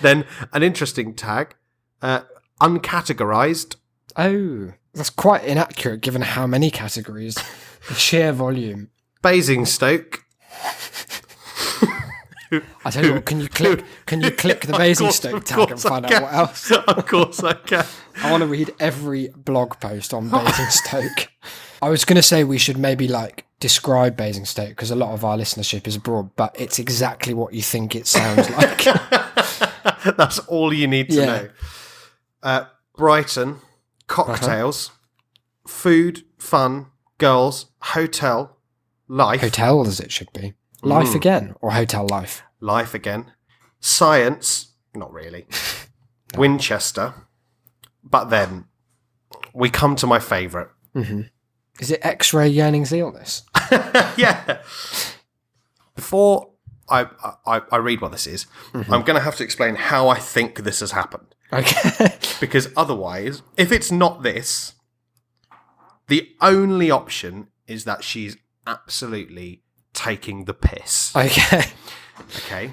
Then an interesting tag, uncategorized. Oh, that's quite inaccurate given how many categories. The sheer volume. Basingstoke. I tell you what, can you click the Basingstoke tag and find out what else? Of course I can. I want to read every blog post on Basingstoke. I was going to say we should maybe describe Basingstoke because a lot of our listenership is abroad, but it's exactly what you think it sounds like. That's all you need to know. Brighton, cocktails, food, fun, girls, hotel, life. Hotel, as it should be. Life again, or hotel life? Life again. Science, not really. Winchester. But then we come to my favourite. Mm-hmm. Is it X-ray yearnings illness? Yeah. Before I read what this is, I'm going to have to explain how I think this has happened. Okay. Because otherwise, if it's not this, the only option is that she's absolutely taking the piss. Okay. Okay.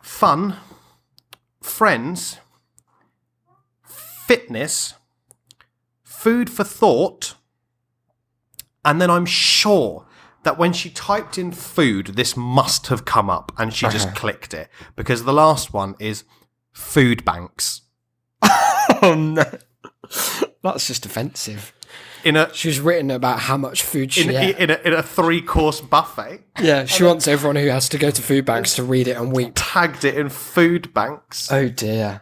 Fun, friends, fitness, food for thought, and then I'm sure that when she typed in food, this must have come up and she just clicked it because the last one is food banks. Oh no. That's just offensive. She's written about how much food she ate. In a 3-course buffet. Yeah, she wants everyone who has to go to food banks to read it and weep. Tagged it in food banks. Oh dear.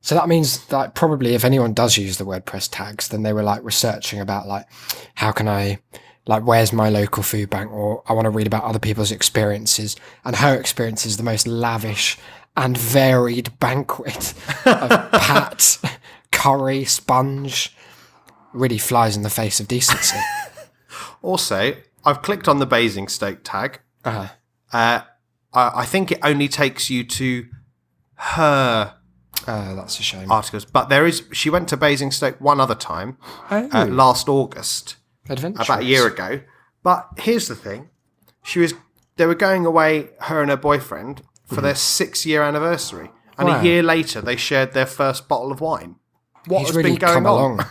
So that means that probably if anyone does use the WordPress tags, then they were researching about how can I, where's my local food bank, or I want to read about other people's experiences, and her experience is the most lavish and varied banquet of pat, curry, sponge. Really flies in the face of decency. Also, I've clicked on the Basingstoke tag. I think it only takes you to her that's a shame. articles, but she went to Basingstoke one other time last August, about a year ago. But here's the thing: they were going away, her and her boyfriend, for their 6-year anniversary, and a year later they shared their first bottle of wine. What has been going on?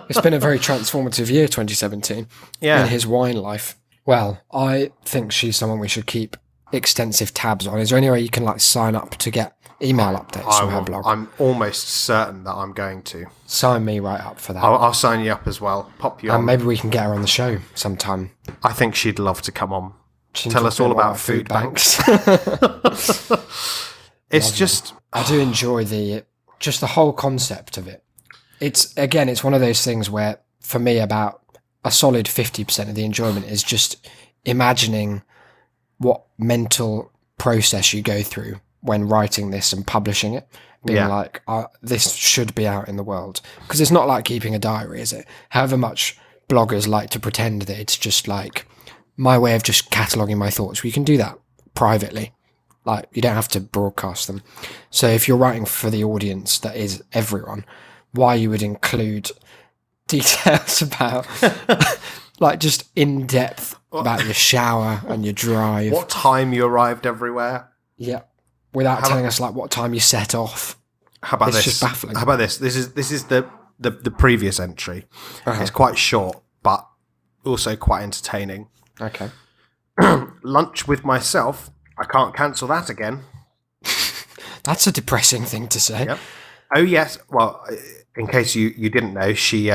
It's been a very transformative year, 2017, in his wine life. Well, I think she's someone we should keep extensive tabs on. Is there any way you can sign up to get email updates from her blog? I'm almost certain that I'm going to. Sign me right up for that. I'll sign you up as well. Pop you on. And maybe we can get her on the show sometime. I think she'd love to come on. Tell us all about food banks. It's just... I do enjoy the whole concept of it. It's one of those things where, for me, about a solid 50% of the enjoyment is just imagining what mental process you go through when writing this and publishing it. Being this should be out in the world. Because it's not like keeping a diary, is it? However much bloggers like to pretend that it's just my way of just cataloguing my thoughts. We can do that privately. You don't have to broadcast them. So if you're writing for the audience that is everyone, why you would include details about, just in depth about your shower and your drive. What time you arrived everywhere. Yeah. Without telling us what time you set off. How about this? It's just baffling. How about this? This is the previous entry. It's quite short, but also quite entertaining. Okay. Lunch with myself. I can't cancel that again. That's a depressing thing to say. Yep. Oh yes. Well, in case you didn't know, she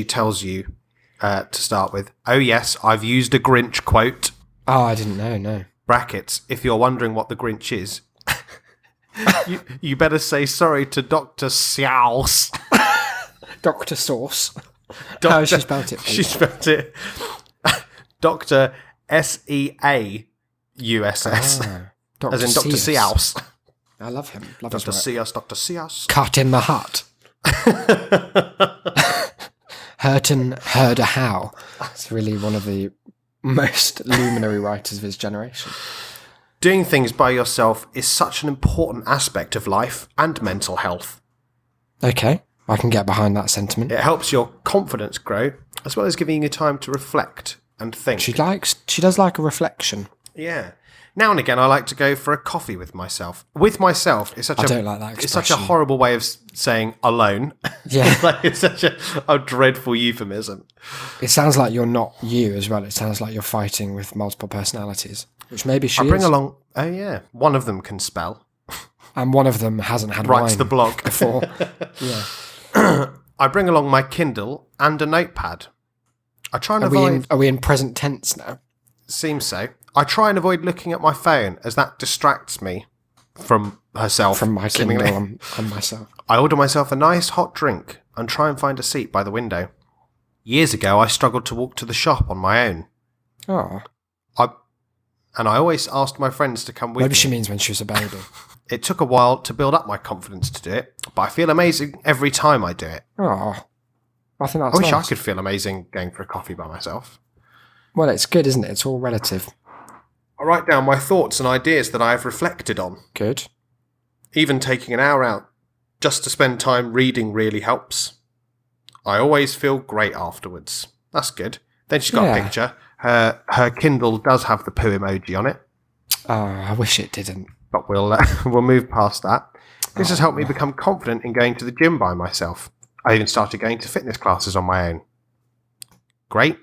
tells you to start with. Oh yes, I've used a Grinch quote. Oh, I didn't know. No. Brackets. If you're wondering what the Grinch is, you better say sorry to Dr. Seuss. Dr. Sauce. How has she spelled it? Please? She spelled it Dr. Seauss. Dr. As in Dr. Seuss. I love him. Love Dr. his work. Seuss, Dr. Seuss. Cut in the hut. Hurton Herder Howe. It's really one of the most luminary writers of his generation. Doing things by yourself is such an important aspect of life and mental health. Okay, I can get behind that sentiment. It helps your confidence grow, as well as giving you time to reflect and think. She does like a reflection. Yeah. Now and again, I like to go for a coffee with myself. With myself is I don't like that expression. It's such a horrible way of saying alone. Yeah. Like, it's such a dreadful euphemism. It sounds like you're not you as well. It sounds like you're fighting with multiple personalities, which maybe she is. Oh yeah, one of them can spell. And one of them hasn't had Writes wine the blog. before. Yeah. I bring along my Kindle and a notepad. I try and avoid... Are we in present tense now? Seems so. I try and avoid looking at my phone, as that distracts me from herself. From my seemingly. Kindle and myself. I order myself a nice hot drink and try and find a seat by the window. Years ago, I struggled to walk to the shop on my own. Oh. And I always asked my friends to come with me. Maybe she means when she was a baby. It took a while to build up my confidence to do it, but I feel amazing every time I do it. Oh. I think that's I wish nice. I could feel amazing going for a coffee by myself. Well, it's good, isn't it? It's all relative. I write down my thoughts and ideas that I have reflected on. Good. Even taking an hour out just to spend time reading really helps. I always feel great afterwards. That's good. Then she's got a picture. Her Kindle does have the poo emoji on it. Oh, I wish it didn't. But we'll move past that. This has helped me become confident in going to the gym by myself. I even started going to fitness classes on my own. Great.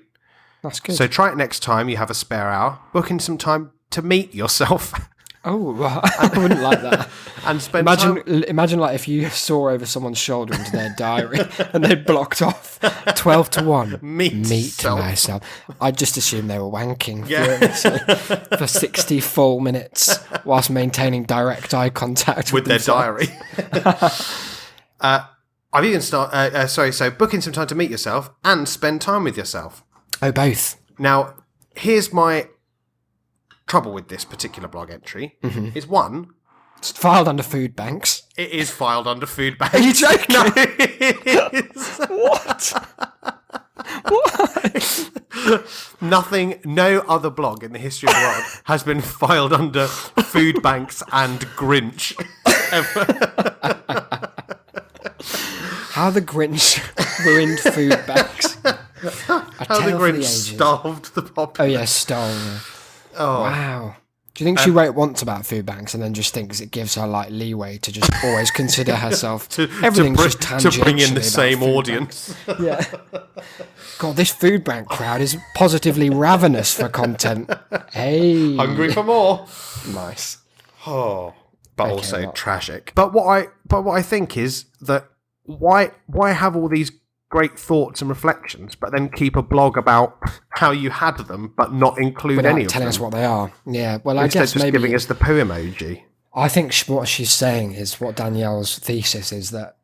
That's good. So try it next time you have a spare hour. Book in some time to meet yourself. Oh, I wouldn't like that. And spend time... Imagine like if you saw over someone's shoulder into their diary and they'd blocked off 12 to 1. Meet myself. I'd just assume they were wanking furiously for 60 full minutes whilst maintaining direct eye contact with their themselves. diary. I've even so book in some time to meet yourself and spend time with yourself. Oh, both. Now, here's my trouble with this particular blog entry. Is one... It's filed under Foodbanks. It is filed under Foodbank. Are you joking? No, it is. What? Nothing, no other blog in the history of the world has been filed under Foodbanks and Grinch ever. How the Grinch ruined Foodbanks. How the Grinch starved the populace. Oh, yeah, stole. Yeah. Oh. Wow. Do you think she wrote once about Foodbanks and then just thinks it gives her like leeway to just always consider herself everything's just tangentially to bring in the about same Foodbanks. audience? Yeah. God, this Foodbank crowd is positively ravenous for content. Hey, Hungry for more. Nice. Oh, but Okay, also well. tragic. But what I think is that why have all these great thoughts and reflections, but then keep a blog about how you had them, but not include Without any of them? telling us what they are. Yeah. Well, I Instead, guess just maybe giving us the poo emoji. I think what she's saying is what Danielle's thesis is that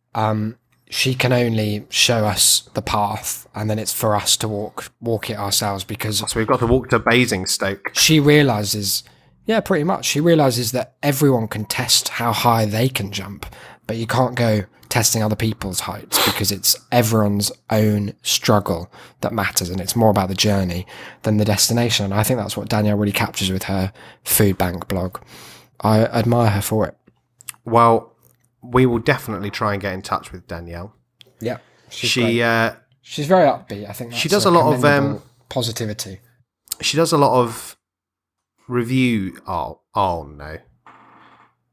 she can only show us the path, and then it's for us to walk it ourselves because So we've got to walk to Basingstoke. she realizes, yeah, pretty much. She realizes that everyone can test how high they can jump, but you can't go testing other people's heights because it's everyone's own struggle that matters, and it's more about the journey than the destination. And I think that's what Danielle really captures with her Foodbank blog. I admire her for it. Well, we will definitely try and get in touch with Danielle. Yeah, She's very upbeat. I think she does a lot of positivity. She does a lot of review. Oh no,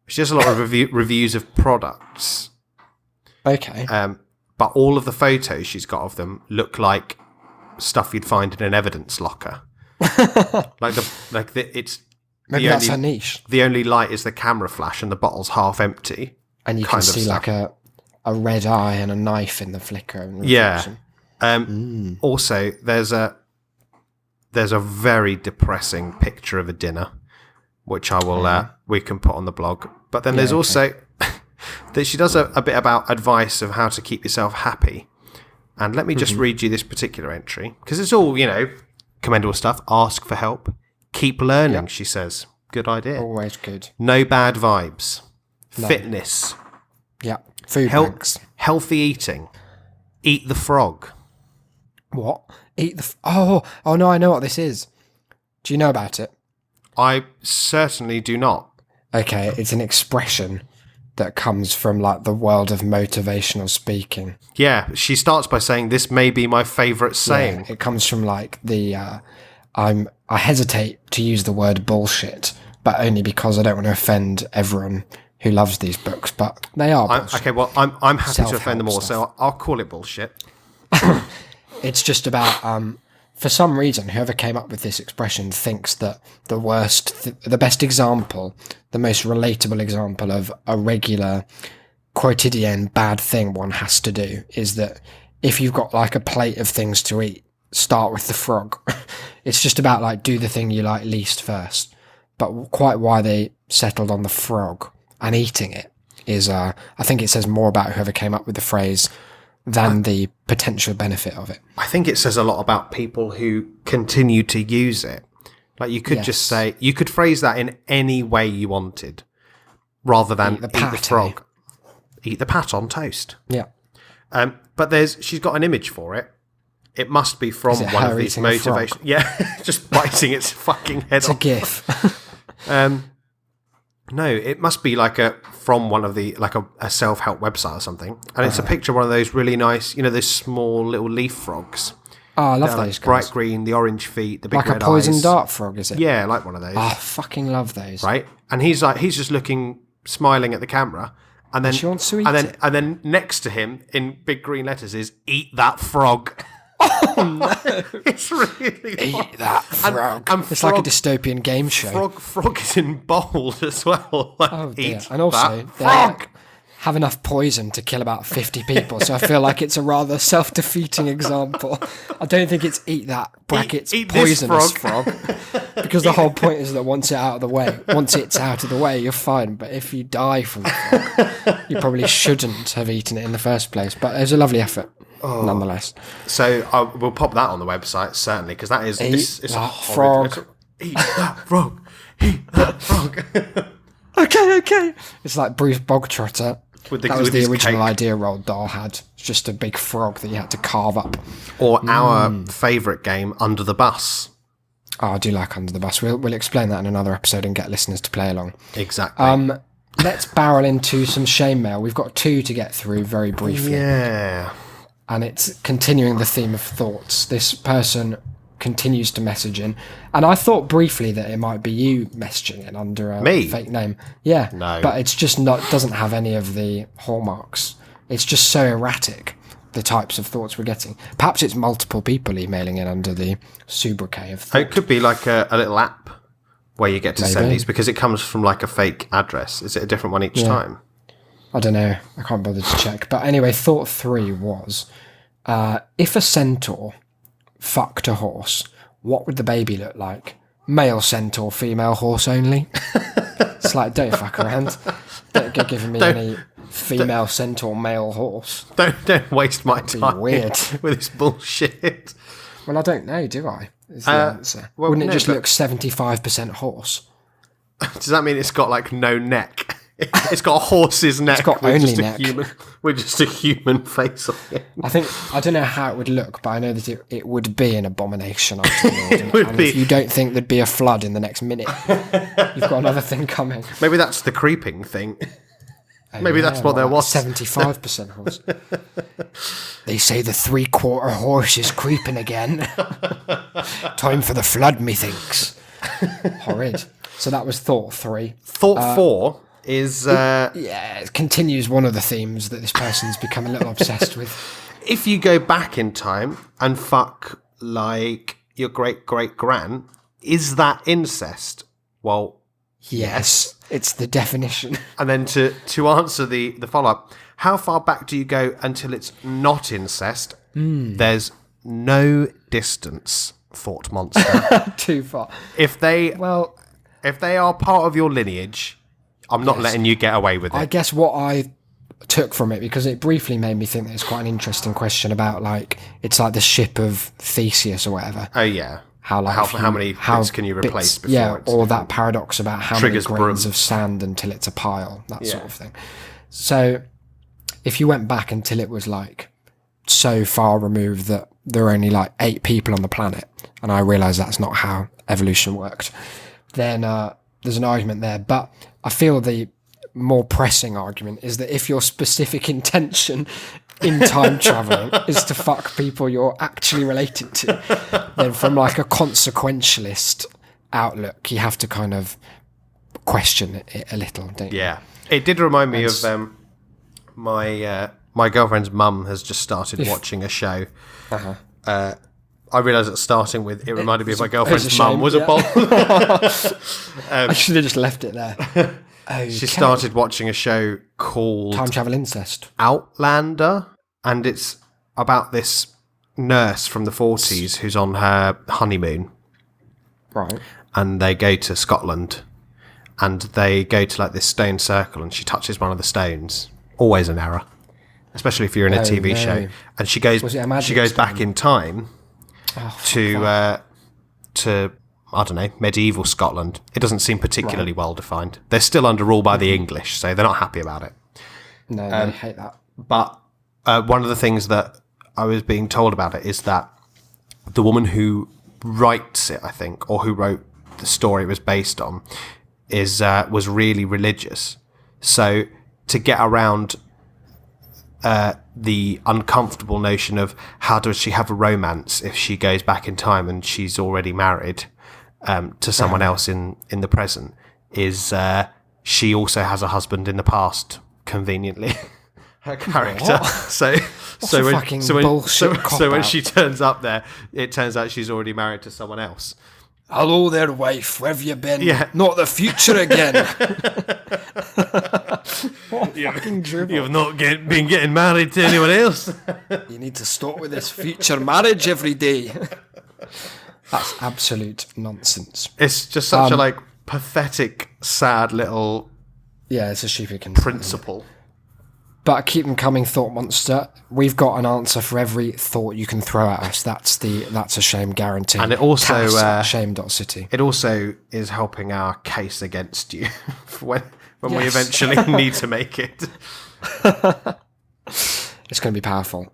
she does a lot of reviews of products. Okay. But all of the photos she's got of them look like stuff you'd find in an evidence locker. It's Maybe that's her niche. The only light is the camera flash, and the bottle's half empty. And you can see like a red eye and a knife in the flicker. And yeah. Also, there's a very depressing picture of a dinner, which I will we can put on the blog. But then there's also that she does a bit about advice of how to keep yourself happy. And let me just read you this particular entry, because it's all, commendable stuff. Ask for help. Keep learning, she says. Good idea. Always good. No bad vibes. No. Fitness. Yeah. Food banks. Healthy eating. Eat the frog. What? Eat the... Oh, no, I know what this is. Do you know about it? I certainly do not. Okay, it's an expression that comes from like the world of motivational speaking. Yeah, she starts by saying, "This may be my favourite saying." Yeah, it comes from like the I hesitate to use the word bullshit, but only because I don't want to offend everyone who loves these books, but they are bullshit. Okay, well, I'm happy to offend them all, Self-help so I'll call it bullshit. It's just about, for some reason, whoever came up with this expression thinks that the best example, the most relatable example of a regular quotidian bad thing one has to do is that if you've got like a plate of things to eat, start with the frog. It's just about like do the thing you like least first. But quite why they settled on the frog and eating it is, I think it says more about whoever came up with the phrase than the potential benefit of it. I think it says a lot about people who continue to use it. Like you could just say, you could phrase that in any way you wanted, rather than eat the frog. Eat the pat on toast. Yeah. But she's got an image for it. It must be from one of these motivations. Yeah, just biting its fucking head off. It's a GIF. No, it must be like from one of the a self-help website or something, and it's a picture of one of those really nice, those small little leaf frogs. Oh, I love those guys. Bright green, the orange feet, the big like red a poison eyes. dart frog, is it? Yeah, like one of those. Oh, I fucking love those. Right, and he's just looking, smiling at the camera, and then she wants to eat it. And then next to him in big green letters is "Eat that frog." Oh no! It's really Eat that frog. And it's frog, like a dystopian game show. Frog is in bold as well. Like, Oh dear! eat And also, that they frog. have enough poison to kill about 50 people. So I feel like it's a rather self-defeating example. I don't think it's eat that brackets Eat this poisonous frog, because the whole point is that once it's out of the way, you're fine. But if you die from the frog, you probably shouldn't have eaten it in the first place. But it was a lovely effort. Nonetheless. So we'll pop that on the website, certainly, because that is it's a horrid, frog. Eat that frog. Eat that frog. Okay. It's like Bruce Bogtrotter. That was the his original cake. idea Roald Dahl had. It's just a big frog that you had to carve up. Or our favourite game, Under the Bus. Oh, I do like Under the Bus. We'll explain that in another episode and get listeners to play along. Exactly. Let's barrel into some shame mail. We've got 2 to get through very briefly. Yeah. And it's continuing the theme of thoughts. This person continues to message in. And I thought briefly that it might be you messaging in under a fake name. Yeah. No. But it's just doesn't have any of the hallmarks. It's just so erratic, the types of thoughts we're getting. Perhaps it's multiple people emailing in under the sobriquet of thought. It could be like a little app where you get to send Maybe. these, because it comes from like a fake address. Is it a different one each time? I don't know. I can't bother to check. But anyway, thought 3 was, if a centaur fucked a horse, what would the baby look like? Male centaur, female horse only? It's like, don't fuck around. Don't go giving me any female centaur, male horse. Don't waste my time weird. with this bullshit. Well, I don't know, do I? Is the answer. well, Wouldn't it no, just but- look 75% horse? Does that mean it's got like no neck? It's got a horse's neck. got with only just neck. With just a human face on it. I don't know how it would look, but I know that it would be an abomination unto the Lord. would And be. if you don't think there'd be a flood in the next minute, you've got another thing coming. Maybe that's the creeping thing. Maybe that's what there was. 75% horse. They say the 3/4 horse is creeping again. Time for the flood, methinks. Horrid. So that was thought 3. Thought 4 is Yeah, it continues one of the themes that this person's become a little obsessed with. if you go back in time and fuck like your great-great-gran, is that incest? Well, Yes, it's the definition. and then to answer the follow-up, how far back do you go until it's not incest? There's no distance, thought monster. Too far. If they Well, are part of your lineage, I'm not letting you get away with it. I guess what I took from it, because it briefly made me think that it's quite an interesting question about, like, it's like the ship of Theseus or whatever. Oh yeah. How many bits can you replace before yeah, it's or that paradox about how triggers many grains broom. of sand until it's a pile, that sort of thing. So if you went back until it was like so far removed that there are only like 8 people on the planet, and I realised that's not how evolution worked, then there's an argument there. But I feel the more pressing argument is that if your specific intention in time traveling is to fuck people you're actually related to, then from like a consequentialist outlook, you have to kind of question it a little, don't you? Yeah. It did remind me of my girlfriend's mum has just started watching a show. I realised that starting with it reminded me of my girlfriend's mum was a bomb. I should have just left it there. Okay. She started watching a show called Time Travel Incest. Outlander, and it's about this nurse from the 40s who's on her honeymoon. Right. And they go to Scotland, and they go to like this stone circle, and she touches one of the stones. Always an error, especially if you're in a TV show. And she goes back in time to I don't know, medieval Scotland. It doesn't seem particularly well defined. They're still under rule by the English, so they're not happy about it. No, they hate that. But one of the things that I was being told about it is that the woman who writes it, I think, or who wrote the story it was based on, was really religious. So to get around the uncomfortable notion of how does she have a romance if she goes back in time and she's already married to someone else in the present, is she also has a husband in the past, conveniently. Her character. So when she turns up there, it turns out she's already married to someone else. Hello there, wife. Where have you been? Yeah. Not the future again. What fucking dribble. You've not been getting married to anyone else. You need to stop with this future marriage every day. That's absolute nonsense. It's just such a pathetic, sad little it's a stupid principle. But keep them coming, Thought Monster. We've got an answer for every thought you can throw at us. That's a shame guarantee. And it also shame.city. It also is helping our case against you when we eventually need to make it. It's going to be powerful.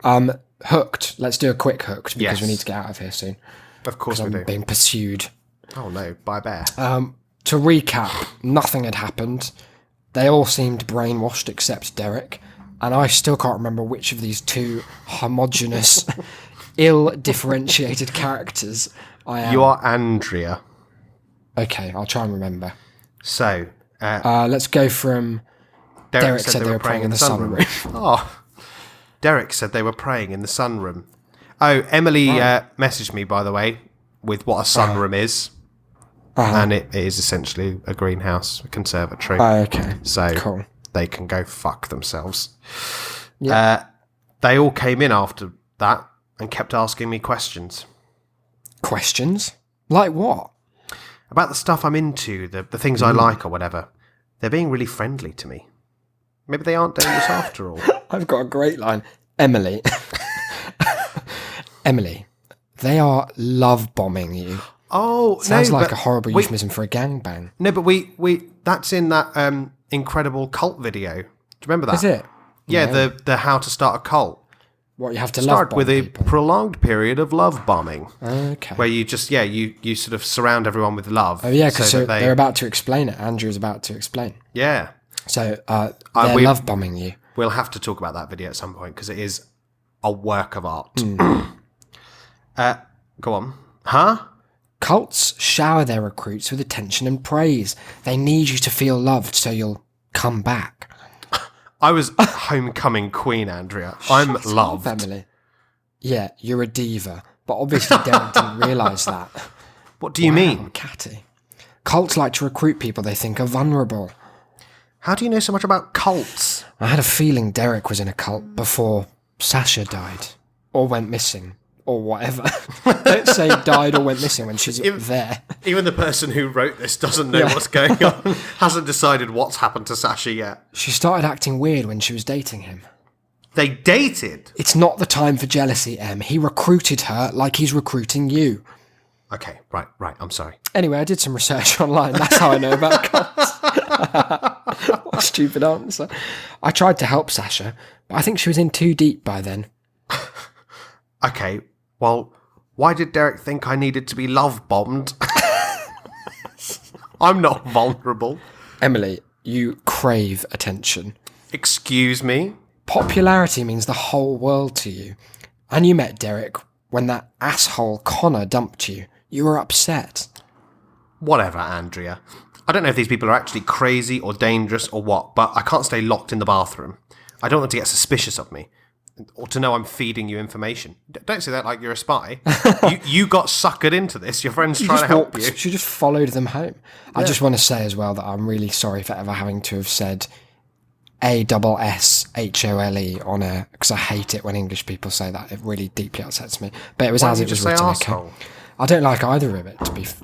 Hooked. Let's do a quick Hooked because we need to get out of here soon. Of course we do. I'm being pursued. Oh no, by a bear. To recap, nothing had happened. They all seemed brainwashed except Derek. And I still can't remember which of these two homogenous, ill-differentiated characters I am. You are Andrea. Okay, I'll try and remember. So, let's go from Derek said they were praying in the sunroom. Oh, Derek said they were praying in the sunroom. Oh, Emily messaged me, by the way, with what a sunroom is. And it is essentially a greenhouse, a conservatory. Okay. So cool. They can go fuck themselves. Yeah. They all came in after that and kept asking me questions. Questions? Like what? About the stuff I'm into, the things I like or whatever. They're being really friendly to me. Maybe they aren't dangerous after all. I've got a great line. Emily. Emily, they are love bombing you. Oh, sounds like a horrible euphemism for a gangbang. No, but we that's in that incredible cult video. Do you remember that? Is it? Yeah, the how to start a cult. What, you have to start love bomb with a people? Prolonged period of love bombing. Okay. Where you just you sort of surround everyone with love. Oh yeah, because they're about to explain it. Andrew's about to explain. Yeah. So they're love bombing you. We'll have to talk about that video at some point because it is a work of art. Go on. Huh? Cults shower their recruits with attention and praise. They need you to feel loved so you'll come back. I was homecoming queen, Andrea. I'm loved. Emily. Yeah, you're a diva. But obviously Derek didn't realise that. What do you mean? Catty. Cults like to recruit people they think are vulnerable. How do you know so much about cults? I had a feeling Derek was in a cult before Sasha died. Or went missing. Or whatever. Don't say died or went missing when she's there. Even the person who wrote this doesn't know what's going on. Hasn't decided what's happened to Sasha yet. She started acting weird when she was dating him. They dated? It's not the time for jealousy, Em. He recruited her like he's recruiting you. Okay, right. I'm sorry. Anyway, I did some research online. That's how I know about cults. What a stupid answer. I tried to help Sasha, but I think she was in too deep by then. Okay, well, why did Derek think I needed to be love bombed? I'm not vulnerable. Emily, you crave attention. Excuse me? Popularity means the whole world to you. And you met Derek when that asshole Connor dumped you. You were upset. Whatever, Andrea. I don't know if these people are actually crazy or dangerous or what, but I can't stay locked in the bathroom. I don't want to get suspicious of me. Or to know I'm feeding you information. Don't say that like you're a spy. you got suckered into this. Your friend's trying to help you. She just followed them home. Yeah. I just want to say as well that I'm really sorry for ever having to have said ASSHOLE on air, because I hate it when English people say that. It really deeply upsets me. But it was as it was written. Okay. I don't like either of it,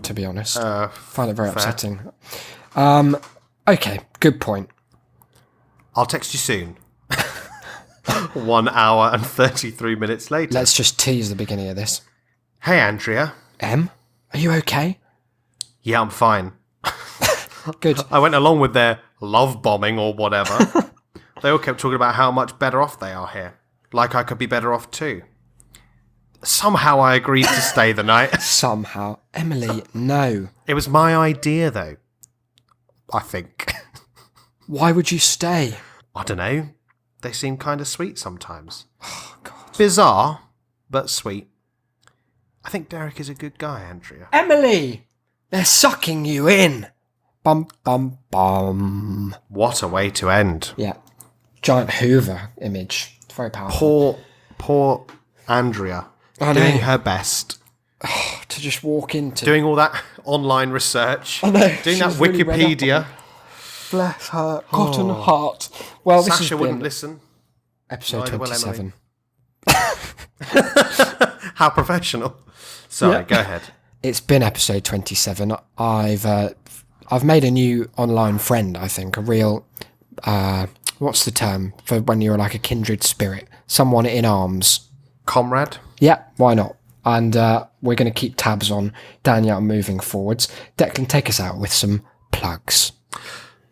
to be honest. I find it very upsetting. Okay, good point. I'll text you soon. 1 hour and 33 minutes later. Let's just tease the beginning of this. Hey, Andrea. Em, are you okay? Yeah, I'm fine. Good. I went along with their love bombing or whatever. They all kept talking about how much better off they are here. Like I could be better off too. Somehow I agreed to stay the night. Somehow. Emily, no. It was my idea, though. I think. Why would you stay? I don't know. They seem kind of sweet sometimes. Oh, God. Bizarre, but sweet. I think Derek is a good guy, Andrea. Emily! They're sucking you in. Bum, bum, bum. What a way to end. Yeah. Giant Hoover image. It's very powerful. Poor Andrea. I know. Doing her best. To just walk into... Doing all that online research. I know. Doing that Wikipedia. Bless her cotton heart. Well, this Sasha has wouldn't been listen. episode 27. How professional. Sorry, Go ahead. It's been episode 27. I've made a new online friend, I think. A real... what's the term for when you're like a kindred spirit? Someone in arms. Comrade? Yeah, why not? And we're going to keep tabs on Danielle moving forwards. Declan, take us out with some plugs.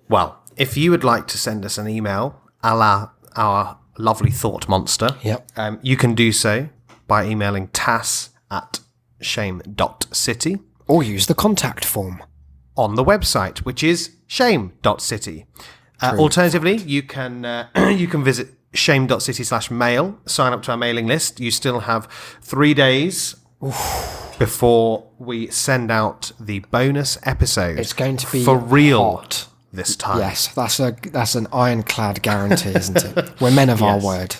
Well, if you would like to send us an email, a la our lovely thought monster, Yep. You can do so by emailing tass@shame.city. Or use the contact form On the website, which is shame.city. Alternatively, you can visit shame.city/mail, sign up to our mailing list. You still have 3 days before we send out the bonus episode. It's going to be for real hot this time. Yes, that's an ironclad guarantee, isn't it? We're men of our word.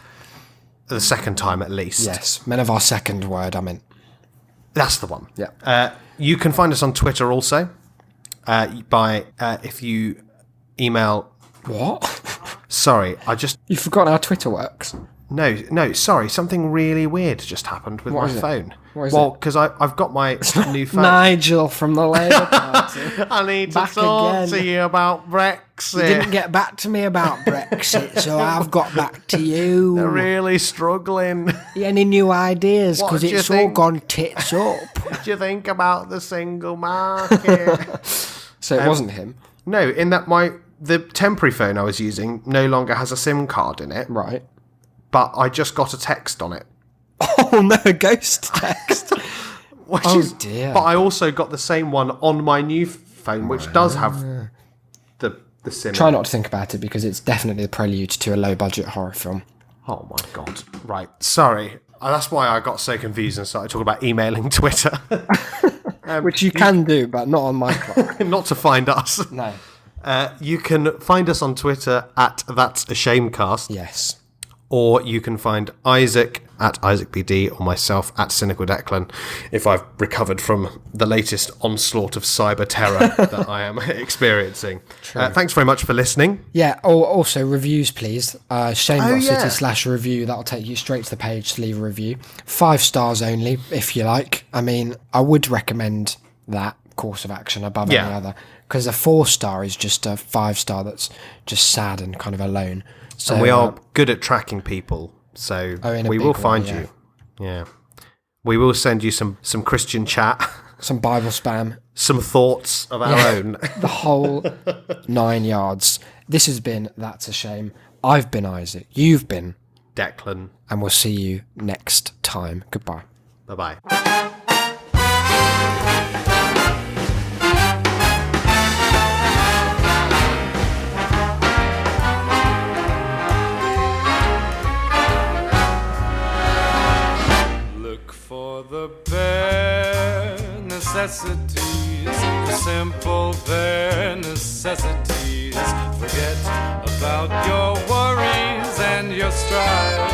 The second time at least. Yes, men of our second word, I meant. That's the one. Yeah. You can find us on Twitter also if you email... What? Sorry, You've forgotten how Twitter works. No, sorry, something really weird just happened with my phone. What is well, because I've got my new phone. Nigel from the Labour Party. I need to Back talk again. to you about Brexit. You didn't get back to me about Brexit, so I've got back to you. They're really struggling. Any new ideas? What Because do you it's all think? gone tits up. What do you think about the single market? So it wasn't him. No, in that the temporary phone I was using no longer has a SIM card in it, Right. but I just got a text on it. Oh no, a ghost text. Dear. But I also got the same one on my new phone, which does have the SIM. Try not to think about it because it's definitely the prelude to a low-budget horror film. Oh my god! Right, sorry. That's why I got so confused and started talking about emailing Twitter. Which you can do, but not on my clock. Not to find us. No. You can find us on Twitter at That's a Shamecast. Yes. Or you can find Isaac at IsaacBD or myself at Cynical Declan if I've recovered from the latest onslaught of cyber terror that I am experiencing. Thanks very much for listening. Yeah, also reviews, please. Shame.city/review. That'll take you straight to the page to leave a review. 5 stars only, if you like. I mean, I would recommend that course of action above any other. Because a 4-star is just a 5-star that's just sad and kind of alone. So, and we are good at tracking people, so we will find you. Yeah. We will send you some Christian chat. Some Bible spam. Some thoughts of our own. The whole 9 yards. This has been That's a Shame. I've been Isaac. You've been Declan. And we'll see you next time. Goodbye. Bye-bye. the bare necessities, the simple bare necessities. Forget about your worries and your strife.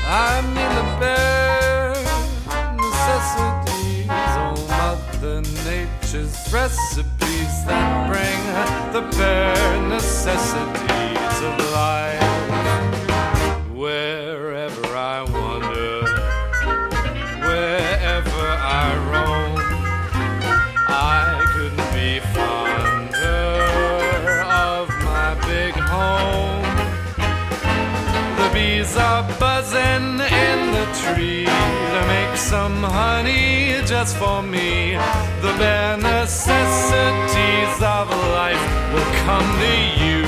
I mean the bare necessities, oh Mother Nature's recipes that bring the bare necessities of life. Wherever I wander, wherever I roam, I couldn't be fonder of my big home. The bees are buzzing in the tree to make some honey just for me. The bare necessities of life will come to you.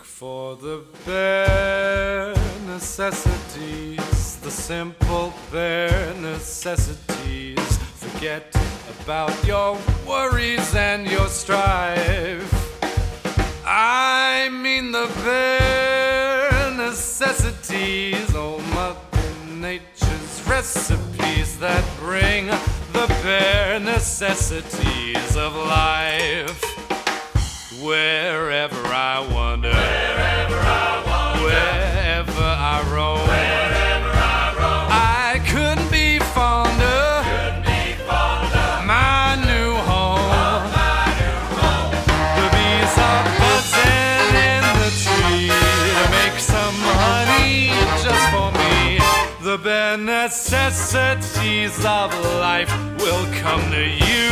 For the bare necessities, the simple bare necessities. Forget about your worries and your strife. I mean the bare necessities, oh Mother Nature's recipes that bring the bare necessities of life. Wherever I wander, wherever I roam, I couldn't be fonder, my new home. The bees are buzzing in the tree to make some honey just for me. The bare necessities of life will come to you.